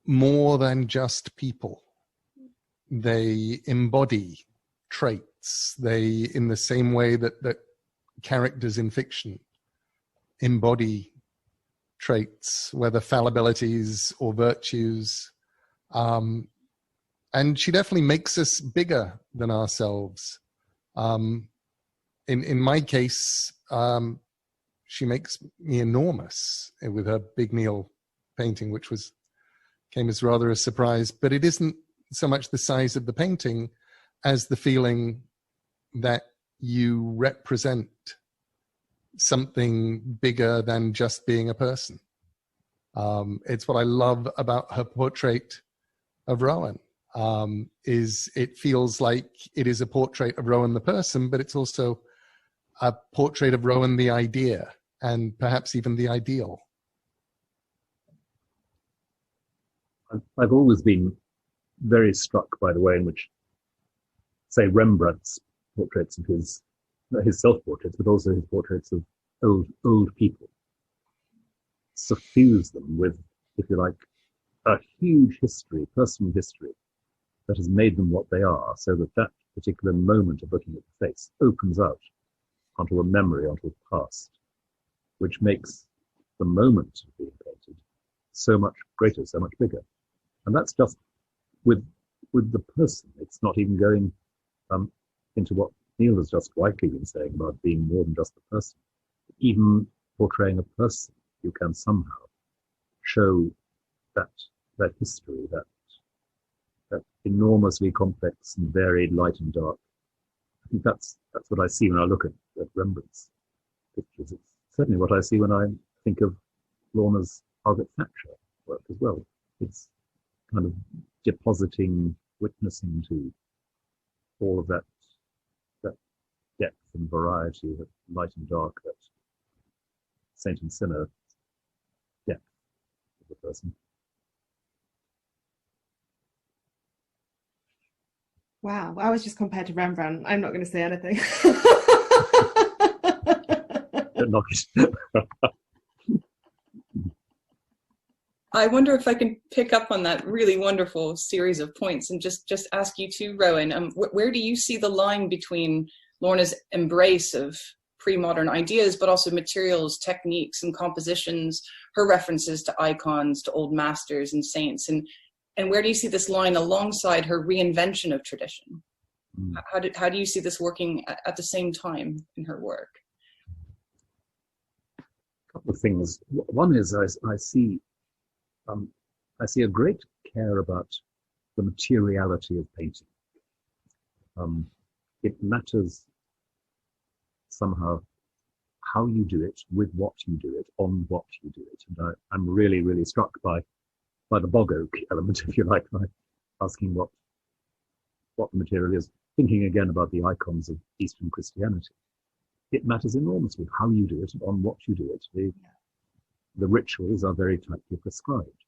more than just people. They embody traits. They, in the same way that characters in fiction embody traits, whether fallibilities or virtues. And she definitely makes us bigger than ourselves. In my case, she makes me enormous with her Big Neil painting, which came as rather a surprise. But it isn't so much the size of the painting as the feeling that you represent something bigger than just being a person. It's what I love about her portrait of Rowan. Is it feels like it is a portrait of Rowan the person, but it's also a portrait of Rowan the idea, and perhaps even the ideal. I've always been very struck by the way in which, say, Rembrandt's portraits of his self-portraits, but also his portraits of old people, suffuse them with, if you like, a huge history, personal history, that has made them what they are, so that particular moment of looking at the face opens out onto a memory, onto a past, which makes the moment of being painted so much greater, so much bigger. And that's just with the person. It's not even going into what Neil has just rightly been saying about being more than just the person. Even portraying a person, you can somehow show that history, that enormously complex and varied light and dark. I think that's what I see when I look at Rembrandt's pictures. It's certainly what I see when I think of Lorna's Margaret Thatcher work as well. It's kind of depositing, witnessing to all of that depth and variety, that light and dark, that saint and sinner depth of the person. Wow, I was just compared to Rembrandt. I'm not going to say anything. Don't knock it. I wonder if I can pick up on that really wonderful series of points and just ask you too, Rowan, where do you see the line between Lorna's embrace of pre-modern ideas, but also materials, techniques, and compositions, her references to icons, to old masters and saints, and where do you see this line alongside her reinvention of tradition? How do you see this working at the same time in her work? A couple of things. One is I see a great care about the materiality of painting. It matters somehow how you do it, with what you do it, on what you do it. And I'm really, really struck by the bog oak element, if you like, by asking what the material is, thinking again about the icons of Eastern Christianity. It matters enormously how you do it and on what you do it. The rituals are very tightly prescribed.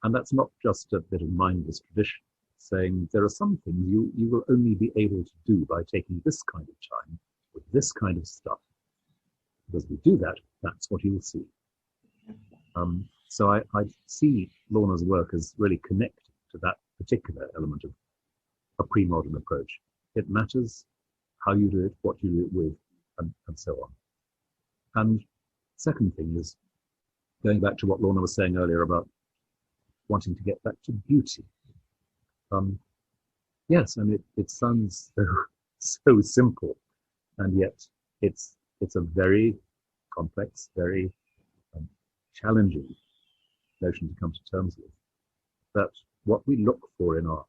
And that's not just a bit of mindless tradition, saying there are some things you will only be able to do by taking this kind of time with this kind of stuff. Because we do that, that's what you will see. So I see Lorna's work as really connected to that particular element of a pre-modern approach. It matters how you do it, what you do it with, and so on. And second thing is, going back to what Lorna was saying earlier about wanting to get back to beauty. Yes, and it sounds so simple, and yet it's a very complex, very challenging notion to come to terms with. That what we look for in art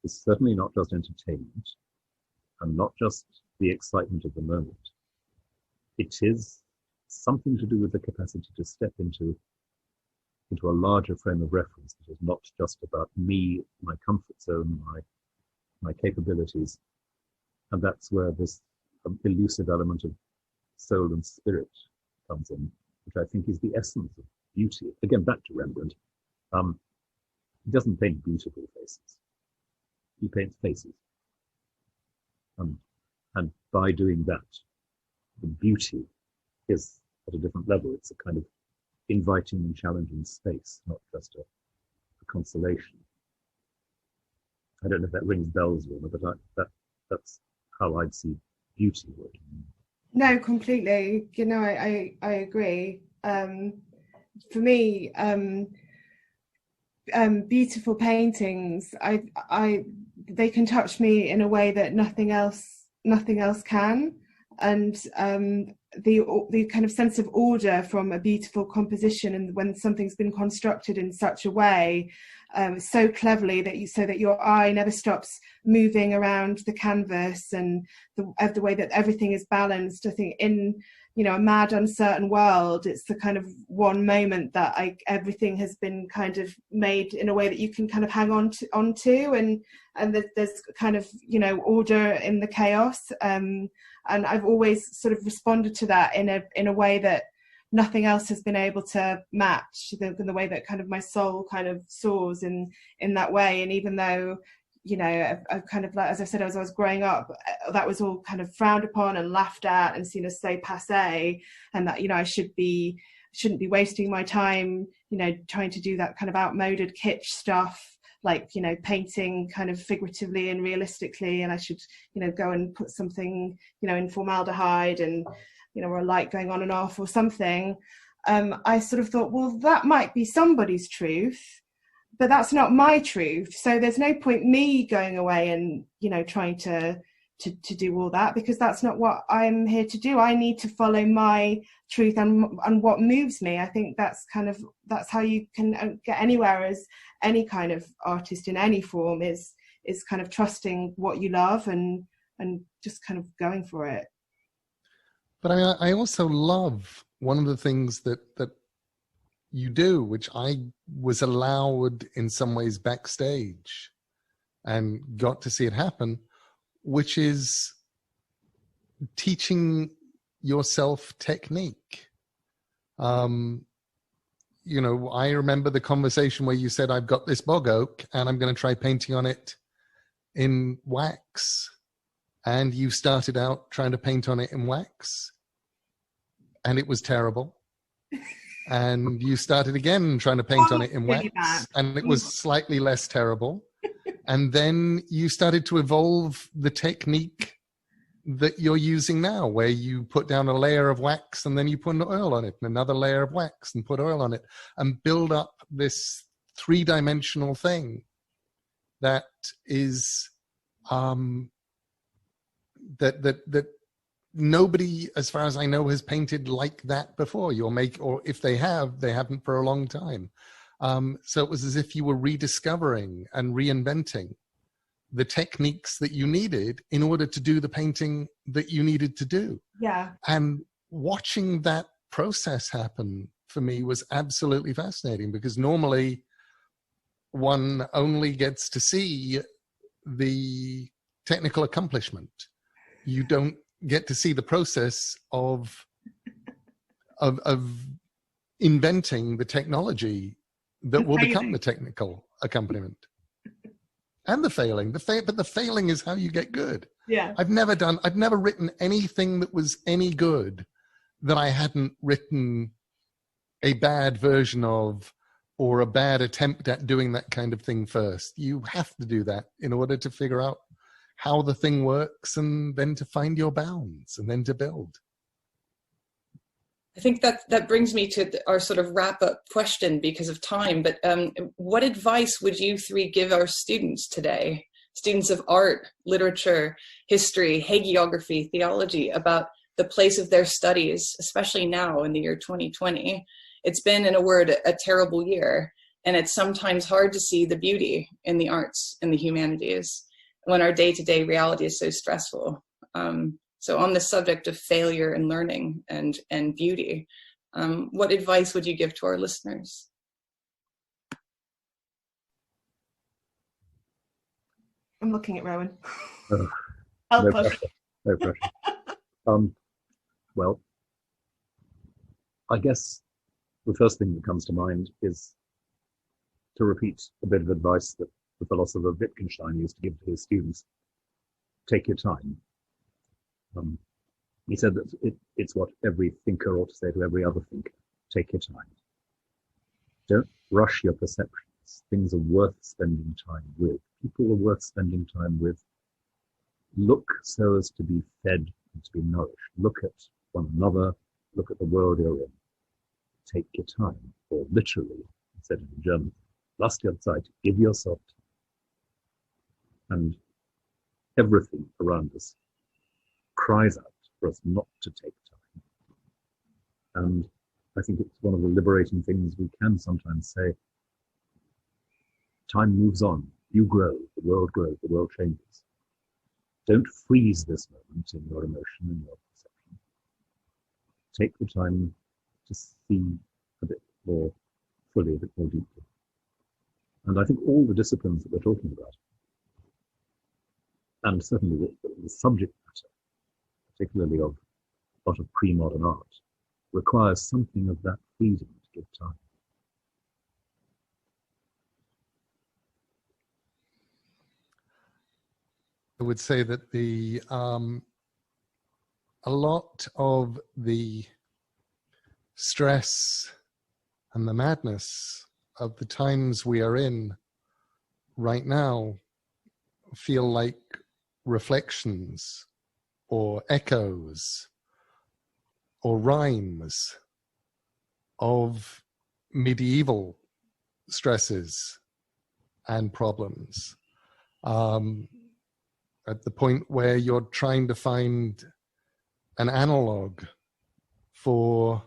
is certainly not just entertainment and not just the excitement of the moment. It is something to do with the capacity to step into a larger frame of reference that is not just about me, my comfort zone, my capabilities. And that's where this elusive element of soul and spirit comes in, which I think is the essence of beauty. Again, back to Rembrandt. He doesn't paint beautiful faces. He paints faces. And by doing that, the beauty is at a different level. It's a kind of inviting and challenging space, not just a consolation. I don't know if that rings bells, Lorna, but that's how I'd see beauty working. No, completely. You know, I agree. For me, beautiful paintings, they can touch me in a way that nothing else can, and the kind of sense of order from a beautiful composition, and when something's been constructed in such a way so cleverly that your eye never stops moving around the canvas, and the way that everything is balanced. I think in a mad, uncertain world, it's the kind of one moment that everything has been kind of made in a way that you can kind of hang onto, and there's kind of order in the chaos. And I've always sort of responded to that in a way that nothing else has been able to match, the way that kind of my soul kind of soars in that way. And even though I kind of, like as I said, as I was growing up, that was all kind of frowned upon and laughed at and seen as so passé, and that I shouldn't be wasting my time trying to do that kind of outmoded kitsch stuff, like painting kind of figuratively and realistically, and I should go and put something in formaldehyde and or a light going on and off or something. I sort of thought, well, that might be somebody's truth, but that's not my truth. So there's no point me going away and trying to do all that, because that's not what I'm here to do. I need to follow my truth and what moves me. I think that's how you can get anywhere as any kind of artist in any form, is kind of trusting what you love and just kind of going for it. But I also love one of the things that you do, which I was allowed in some ways backstage and got to see it happen, which is teaching yourself technique. You know, I remember the conversation where you said, I've got this bog oak and I'm going to try painting on it in wax. And you started out trying to paint on it in wax, and it was terrible. And you started again trying to paint on it in wax, and it was slightly less terrible. And then you started to evolve the technique that you're using now, where you put down a layer of wax and then you put an oil on it, and another layer of wax and put oil on it, and build up this three-dimensional thing that is that nobody, as far as I know, has painted like that before. Or if they have, they haven't for a long time. So it was as if you were rediscovering and reinventing the techniques that you needed in order to do the painting that you needed to do. Yeah. And watching that process happen for me was absolutely fascinating, because normally one only gets to see the technical accomplishment. You don't get to see the process of inventing the technology that will become the technical accompaniment. And the failing, but the failing is how you get good. Yeah. I've never written anything that was any good that I hadn't written a bad version of, or a bad attempt at doing that kind of thing first. You have to do that in order to figure out how the thing works, and then to find your bounds, and then to build. I think that brings me to our sort of wrap-up question because of time, but what advice would you three give our students today, students of art, literature, history, hagiography, theology, about the place of their studies, especially now in the year 2020? It's been, in a word, a terrible year, and it's sometimes hard to see the beauty in the arts and the humanities when our day-to-day reality is so stressful. So on the subject of failure and learning and beauty, what advice would you give to our listeners? I'm looking at Rowan. No pressure. No pressure. Well, I guess the first thing that comes to mind is to repeat a bit of advice that the philosopher Wittgenstein used to give to his students. Take your time. He said that it's what every thinker ought to say to every other thinker. Take your time. Don't rush your perceptions. Things are worth spending time with. People are worth spending time with. Look so as to be fed and to be nourished. Look at one another. Look at the world you're in. Take your time. Or literally, he said in German, lass dir Zeit, give yourself time. And everything around us cries out for us not to take time. And I think it's one of the liberating things we can sometimes say. Time moves on. You grow. The world grows. The world changes. Don't freeze this moment in your emotion and your perception. Take the time to see a bit more fully, a bit more deeply. And I think all the disciplines that we're talking about, and certainly the subject matter, particularly of a lot of pre-modern art, requires something of that freedom to give time. I would say that a lot of the stress and the madness of the times we are in right now feel like reflections or echoes or rhymes of medieval stresses and problems. At the point where you're trying to find an analog for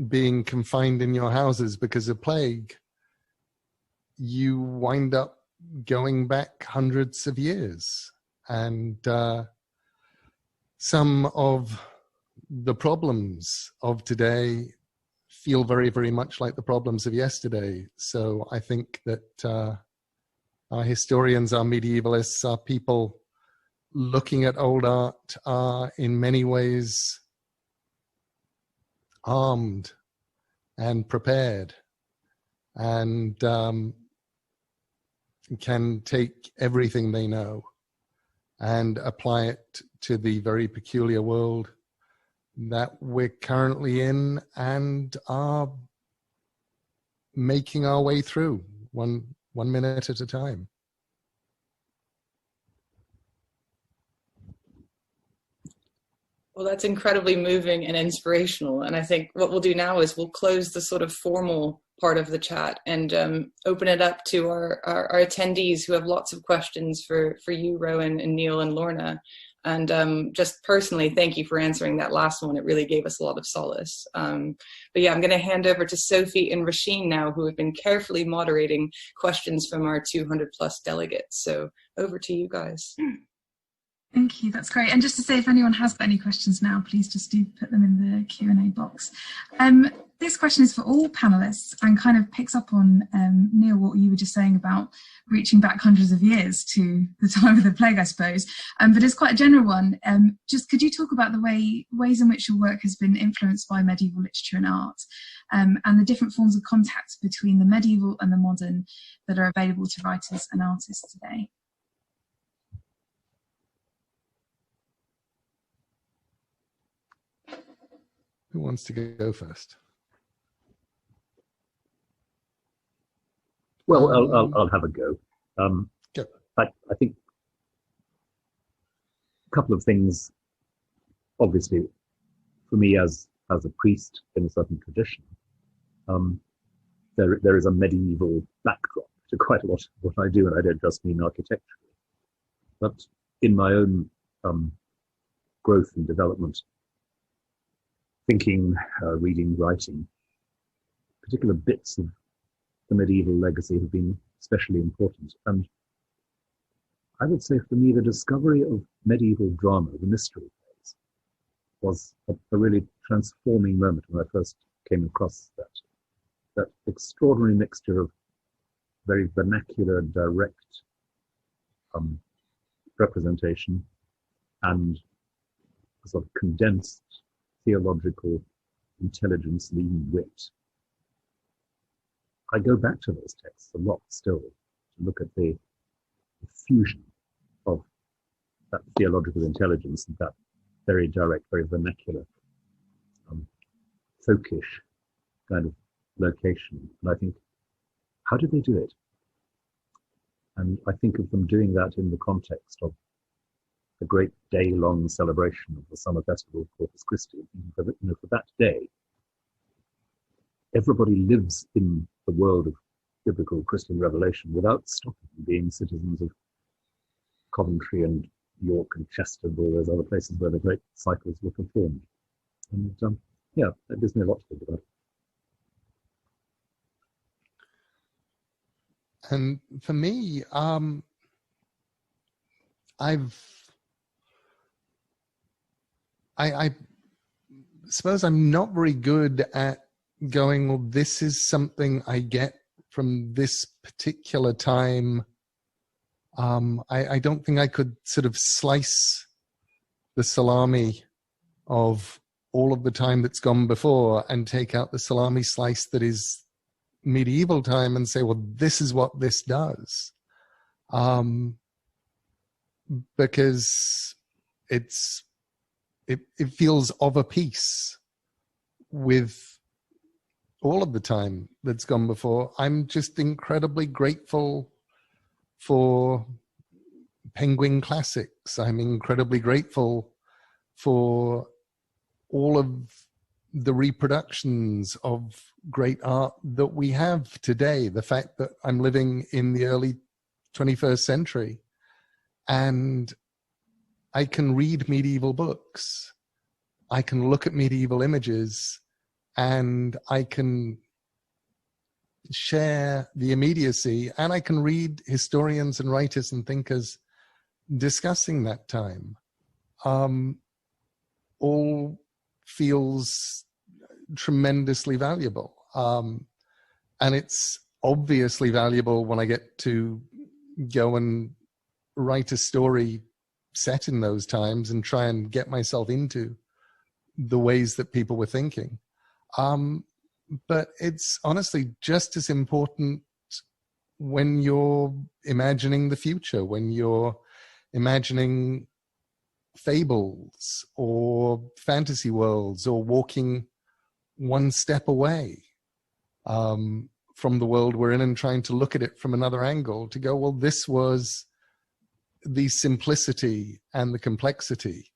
being confined in your houses because of plague, you wind up going back hundreds of years. And some of the problems of today feel very, very much like the problems of yesterday. So I think that our historians, our medievalists, our people looking at old art are in many ways armed and prepared, and can take everything they know and apply it to the very peculiar world that we're currently in and are making our way through one minute at a time. Well, that's incredibly moving and inspirational. And I think what we'll do now is we'll close the sort of formal part of the chat and open it up to our attendees who have lots of questions for you, Rowan and Neil and Lorna. And just personally, thank you for answering that last one. It really gave us a lot of solace. But yeah, I'm going to hand over to Sophie and Roisin now, who have been carefully moderating questions from our 200 plus delegates. So over to you guys. Thank you, that's great. And just to say, if anyone has got any questions now, please just do put them in the Q&A box. This question is for all panelists and kind of picks up on, Neil, what you were just saying about reaching back hundreds of years to the time of the plague, I suppose. But it's quite a general one. Just could you talk about the ways in which your work has been influenced by medieval literature and art, and the different forms of contact between the medieval and the modern that are available to writers and artists today? Who wants to go first? Well, I'll have a go. Go. I think a couple of things. Obviously, for me as a priest in a certain tradition, there is a medieval backdrop to quite a lot of what I do, and I don't just mean architecturally. But in my own growth and development, thinking, reading, writing, particular bits of the medieval legacy have been especially important. And I would say for me, the discovery of medieval drama, the mystery phase, was a really transforming moment when I first came across that extraordinary mixture of very vernacular, direct representation and a sort of condensed theological intelligence and even wit. I go back to those texts a lot still to look at the fusion of that theological intelligence and that very direct, very vernacular, folkish kind of location. And I think, how did they do it? And I think of them doing that in the context of the great day-long celebration of the summer festival of Corpus Christi. For that day, everybody lives in the world of biblical Christian revelation without stopping being citizens of Coventry and York and Chester and all those other places where the great cycles were performed. And yeah, that gives me a lot to think about. And for me, I suppose I'm not very good at going, well, this is something I get from this particular time. I don't think I could sort of slice the salami of all of the time that's gone before and take out the salami slice that is medieval time and say, well, this is what this does. Because it feels of a piece with all of the time that's gone before. I'm just incredibly grateful for Penguin Classics. I'm incredibly grateful for all of the reproductions of great art that we have today. The fact that I'm living in the early 21st century and I can read medieval books, I can look at medieval images, and I can share the immediacy, and I can read historians and writers and thinkers discussing that time. All feels tremendously valuable. And it's obviously valuable when I get to go and write a story set in those times and try and get myself into the ways that people were thinking. But it's honestly just as important when you're imagining the future, when you're imagining fables or fantasy worlds, or walking one step away from the world we're in and trying to look at it from another angle, to go, well, this was the simplicity and the complexity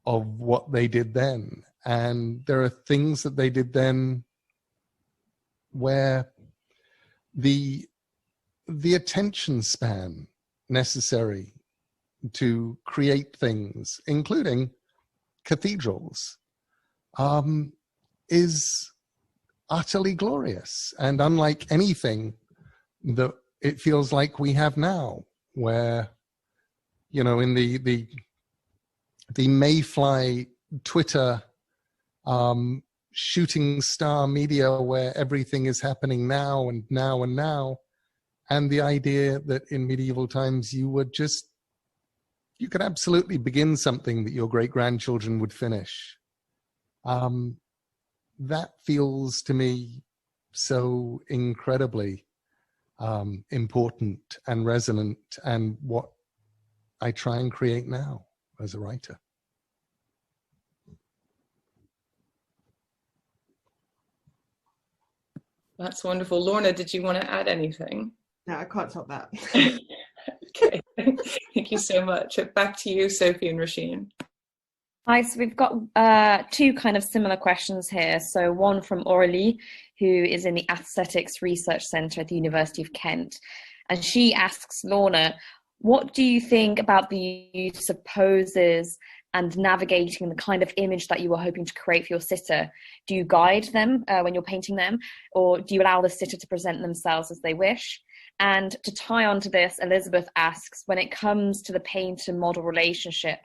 of what they did then. And there are things that they did then where the attention span necessary to create things, including cathedrals, is utterly glorious and unlike anything that it feels like we have now, where, you know, in the Mayfly Twitter shooting star media, where everything is happening now and now and now, and the idea that in medieval times you could absolutely begin something that your great-grandchildren would finish. That feels to me so incredibly important and resonant, and what I try and create now as a writer. That's wonderful. Lorna, did you want to add anything? No, I can't top that. Okay, thank you so much. Back to you, Sophie and Roisin. Hi, so we've got two kind of similar questions here. So one from Aurélie, who is in the Aesthetics Research Centre at the University of Kent. And she asks Lorna, what do you think about the use of poses and navigating the kind of image that you were hoping to create for your sitter? Do you guide them when you're painting them, or do you allow the sitter to present themselves as they wish? And to tie on to this, Elizabeth asks, when it comes to the painter-model relationship,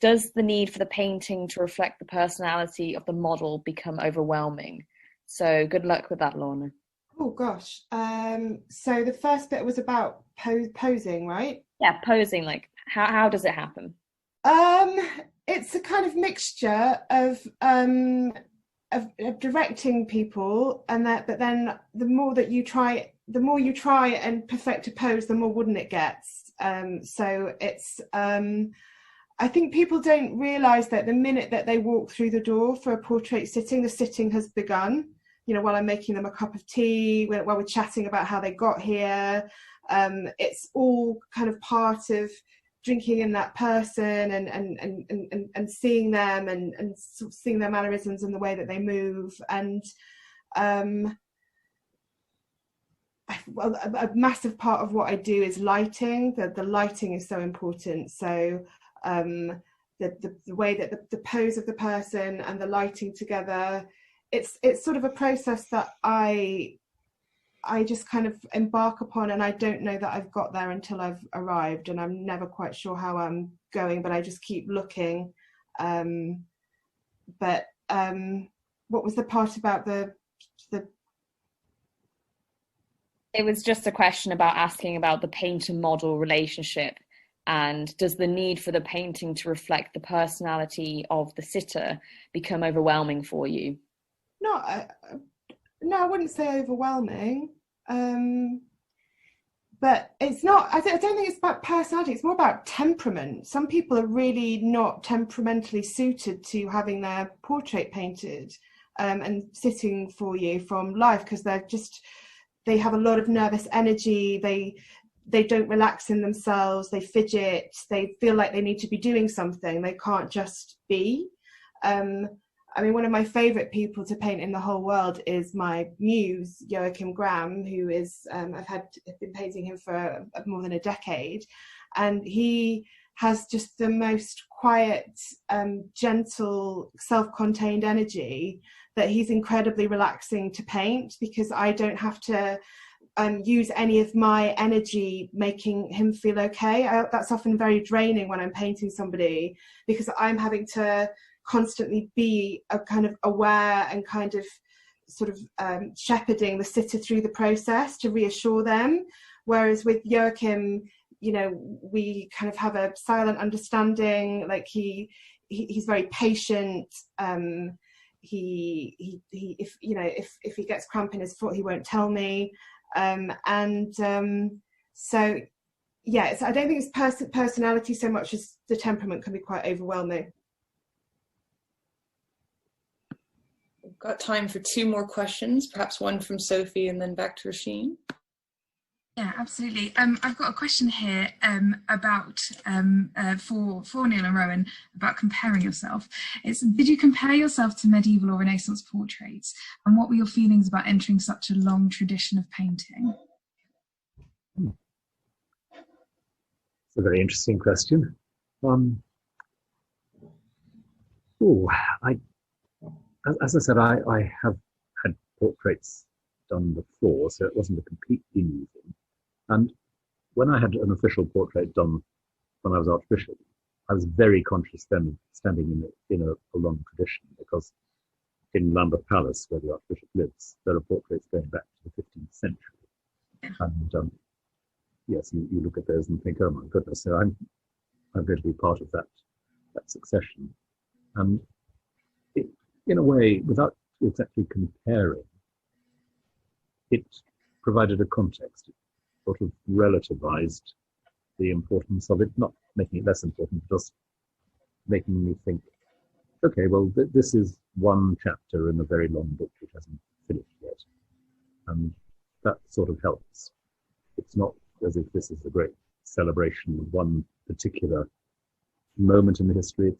does the need for the painting to reflect the personality of the model become overwhelming? So good luck with that, Lorna. Oh gosh. So the first bit was about posing, right? Yeah, posing. Like, how does it happen? It's a kind of mixture of directing people, and that. But then the more you try and perfect a pose, the more wooden it gets. So it's. I think people don't realise that the minute that they walk through the door for a portrait sitting, the sitting has begun. You know, while I'm making them a cup of tea, while we're chatting about how they got here, it's all kind of part of drinking in that person and seeing them and sort of seeing their mannerisms and the way that they move. And a massive part of what I do is lighting. The lighting is so important. So the way that the pose of the person and the lighting together, it's sort of a process that I just kind of embark upon, and I don't know that I've got there until I've arrived, and I'm never quite sure how I'm going, but I just keep looking. But what was the part about the It was just a question about asking about the painter-model relationship, and does the need for the painting to reflect the personality of the sitter become overwhelming for you? No, I wouldn't say overwhelming. But it's not, I don't think it's about personality, it's more about temperament. Some people are really not temperamentally suited to having their portrait painted and sitting for you from life, because they have a lot of nervous energy, they don't relax in themselves, they fidget, they feel like they need to be doing something, they can't just be. I mean, one of my favourite people to paint in the whole world is my muse, Joachim Graham, who is, I've been painting him for more than a decade, and he has just the most quiet, gentle, self-contained energy that he's incredibly relaxing to paint, because I don't have to use any of my energy making him feel okay. That's often very draining when I'm painting somebody, because I'm having to constantly be a kind of aware and kind of sort of shepherding the sitter through the process to reassure them. Whereas with Joachim, you know, we kind of have a silent understanding, like he's very patient. if he gets cramp in his foot, he won't tell me. So yeah, so I don't think it's personality so much as the temperament can be quite overwhelming. We've got time for 2 more questions, perhaps one from Sophie and then back to Roisin. Yeah, absolutely. I've got a question here about for Neil and Rowan about comparing yourself. Did you compare yourself to medieval or Renaissance portraits, and what were your feelings about entering such a long tradition of painting? It's a very interesting question. As I said, I have had portraits done before, so it wasn't a completely new thing. And when I had an official portrait done when I was Archbishop, I was very conscious then of standing in a long tradition, because in Lambeth Palace, where the Archbishop lives, there are portraits going back to the 15th century. And yes, you look at those and think, oh my goodness, so I'm going to be part of that succession. And it, in a way, without exactly comparing, it provided a context. It sort of relativized the importance of it, not making it less important, just making me think, okay, well, this is one chapter in a very long book which hasn't finished yet. And that sort of helps. It's not as if this is a great celebration of one particular moment in the history.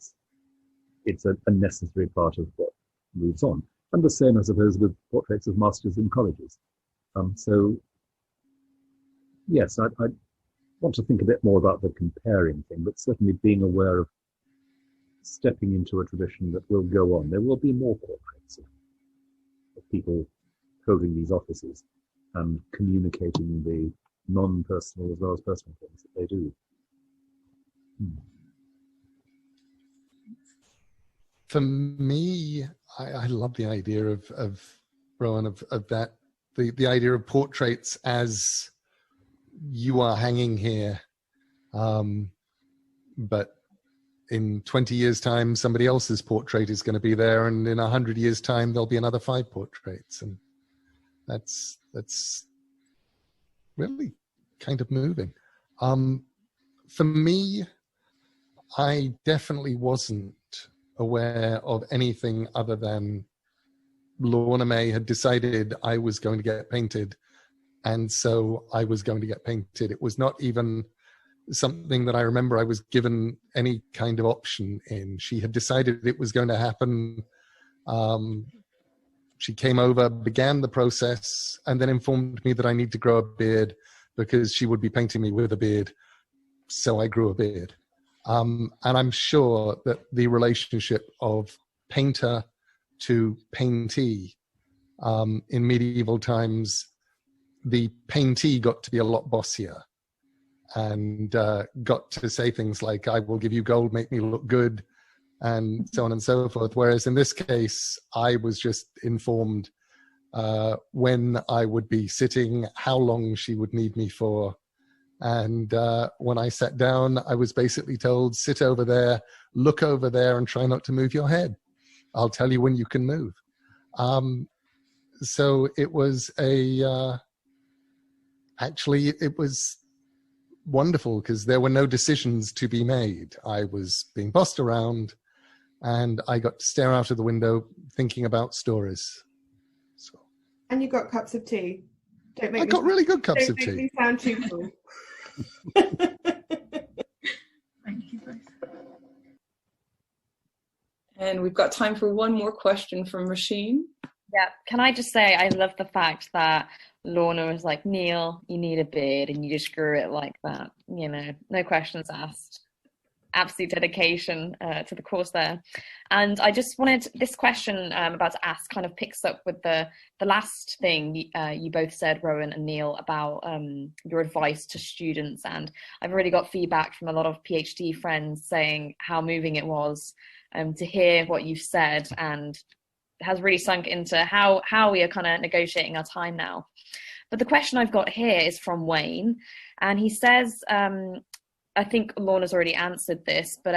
It's a necessary part of what moves on. And the same, I suppose, with portraits of masters in colleges. So, yes, I want to think a bit more about the comparing thing, but certainly being aware of stepping into a tradition that will go on. There will be more portraits of people holding these offices and communicating the non-personal as well as personal things that they do. For me, I love the idea of Rowan, of that, the idea of portraits as you are hanging here, but in 20 years' time, somebody else's portrait is going to be there, and in 100 years' time, there'll be another 5 portraits, and that's really kind of moving. For me, I definitely wasn't aware of anything other than Lorna Mae had decided I was going to get painted, and so I was going to get painted. It was not even something that I remember I was given any kind of option in. She had decided it was going to happen. She came over, began the process, and then informed me that I need to grow a beard because she would be painting me with a beard. So I grew a beard. And I'm sure that the relationship of painter to paintee, in medieval times, the paintee got to be a lot bossier and got to say things like, I will give you gold, make me look good, and so on and so forth. Whereas in this case, I was just informed when I would be sitting, how long she would need me for. And when I sat down, I was basically told, sit over there, look over there, and try not to move your head. I'll tell you when you can move. So it was actually, it was wonderful because there were no decisions to be made. I was being bossed around, and I got to stare out of the window thinking about stories. So. And you got cups of tea. I got really good cups of tea. Don't make me sound too cool. Thank you both. And we've got time for one more question from Roisin. Yeah, can I just say I love the fact that Lorna was like, Neil, you need a beard, and you just grew it like that. You know, no questions asked. Absolute dedication to the cause there. And I just wanted, this question I'm about to ask kind of picks up with the last thing you both said, Rowan and Neil, about your advice to students. And I've already got feedback from a lot of PhD friends saying how moving it was to hear what you've said, and it has really sunk into how we are kind of negotiating our time now. But the question I've got here is from Wayne, and he says, I think Lorna's already answered this, but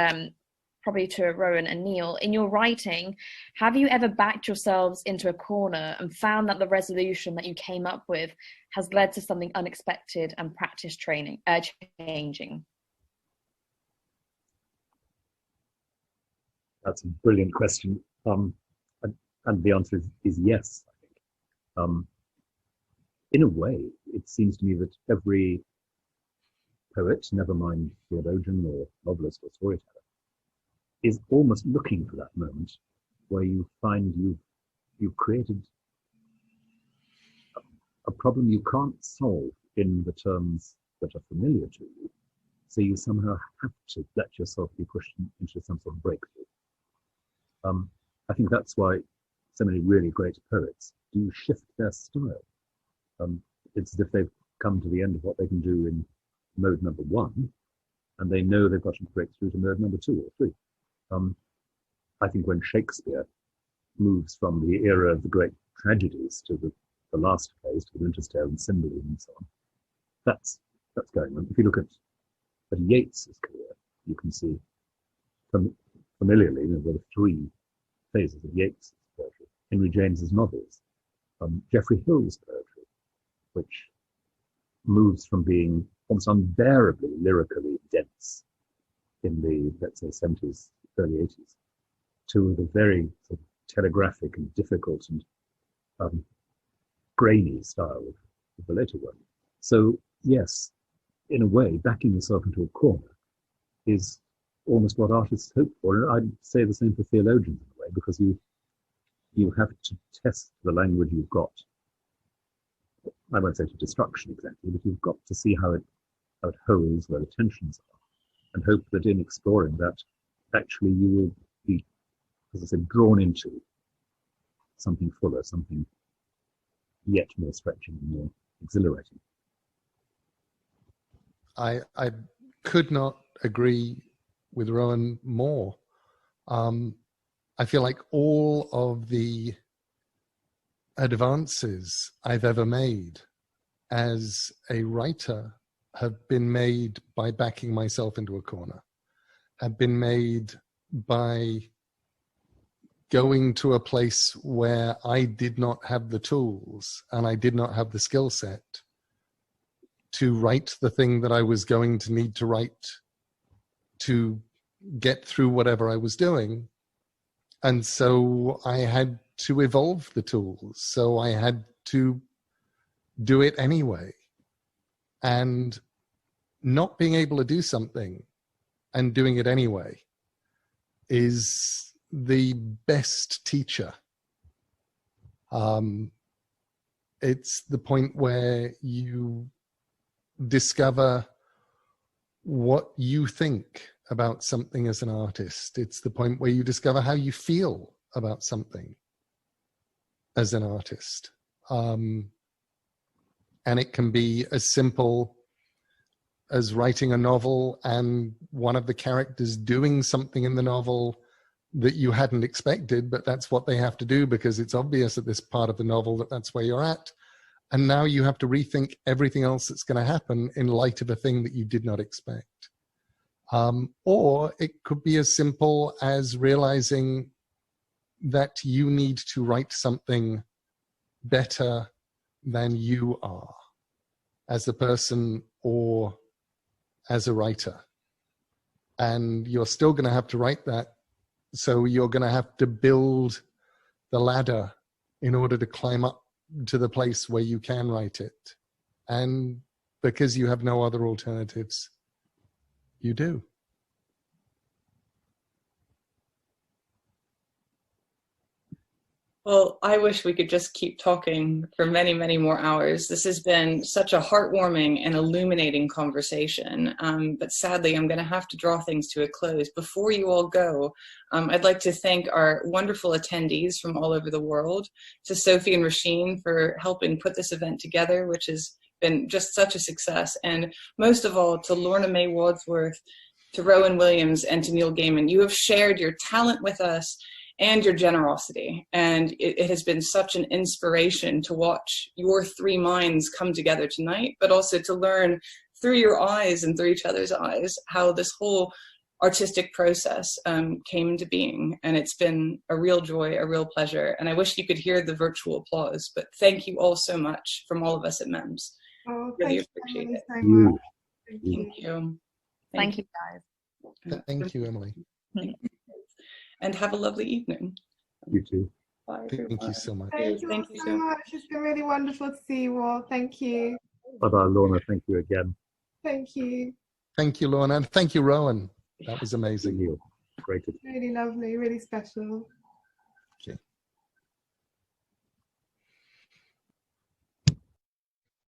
probably to Rowan and Neil, in your writing, have you ever backed yourselves into a corner and found that the resolution that you came up with has led to something unexpected and practice changing? That's a brilliant question. And the answer is yes, I think. In a way, it seems to me that every poet, never mind theologian or novelist or storyteller, is almost looking for that moment where you find you've created a problem you can't solve in the terms that are familiar to you. So you somehow have to let yourself be pushed into some sort of breakthrough. I think that's why so many really great poets do shift their style. It's as if they've come to the end of what they can do in mode number 1, and they know they've got to break through to mode number 2 or 3. I think when Shakespeare moves from the era of the great tragedies to the last phase, to the Winter's Tale and Cymbeline and so on, that's going on. If you look at Yeats's career, you can see familiarly there are 3 phases of Yeats' poetry. Henry James's novels, Geoffrey Hill's poetry, which moves from being almost unbearably lyrically dense in the, let's say, 70s, early 80s, to the very sort of telegraphic and difficult and grainy style of the later work. So yes, in a way, backing yourself into a corner is almost what artists hope for. I'd say the same for theologians in a way, because you have to test the language you've got. I won't say to destruction exactly, but you've got to see how it holds, where the tensions are, and hope that in exploring that, actually you will be, as I said, drawn into something fuller, something yet more stretching and more exhilarating. I could not agree with Rowan more. I feel like all of the advances I've ever made as a writer have been made by backing myself into a corner, have been made by going to a place where I did not have the tools and I did not have the skill set to write the thing that I was going to need to write to get through whatever I was doing. And so I had to evolve the tools. So I had to do it anyway. And not being able to do something and doing it anyway is the best teacher. It's the point where you discover what you think about something as an artist. It's the point where you discover how you feel about something as an artist. And it can be as simple as writing a novel and one of the characters doing something in the novel that you hadn't expected, but that's what they have to do because it's obvious at this part of the novel that that's where you're at. And now you have to rethink everything else that's going to happen in light of a thing that you did not expect. Or it could be as simple as realizing that you need to write something better than you are as a person or as a writer. And you're still going to have to write that. So you're going to have to build the ladder in order to climb up to the place where you can write it. And because you have no other alternatives, you do. Well, I wish we could just keep talking for many, many more hours. This has been such a heartwarming and illuminating conversation, but sadly, I'm going to have to draw things to a close. Before you all go, I'd like to thank our wonderful attendees from all over the world, to Sophie and Roisin for helping put this event together, which has been just such a success, and most of all, to Lorna Mae Wadsworth, to Rowan Williams, and to Neil Gaiman. You have shared your talent with us and your generosity. And it has been such an inspiration to watch your 3 minds come together tonight, but also to learn through your eyes and through each other's eyes how this whole artistic process came into being. And it's been a real joy, a real pleasure. And I wish you could hear the virtual applause, but thank you all so much from all of us at MEMS. Oh, Really thank appreciate you it. so much. Thank you. Thank you. Thank you, guys. Thank you, Emily. And have a lovely evening. You too. Bye. Thank you so much. Thank you all so much. It's been really wonderful to see you all. Thank you. Bye-bye, Lorna. Thank you again. Thank you. Thank you, Lorna. And thank you, Rowan. That was amazing. Great. Really lovely, really special. Okay.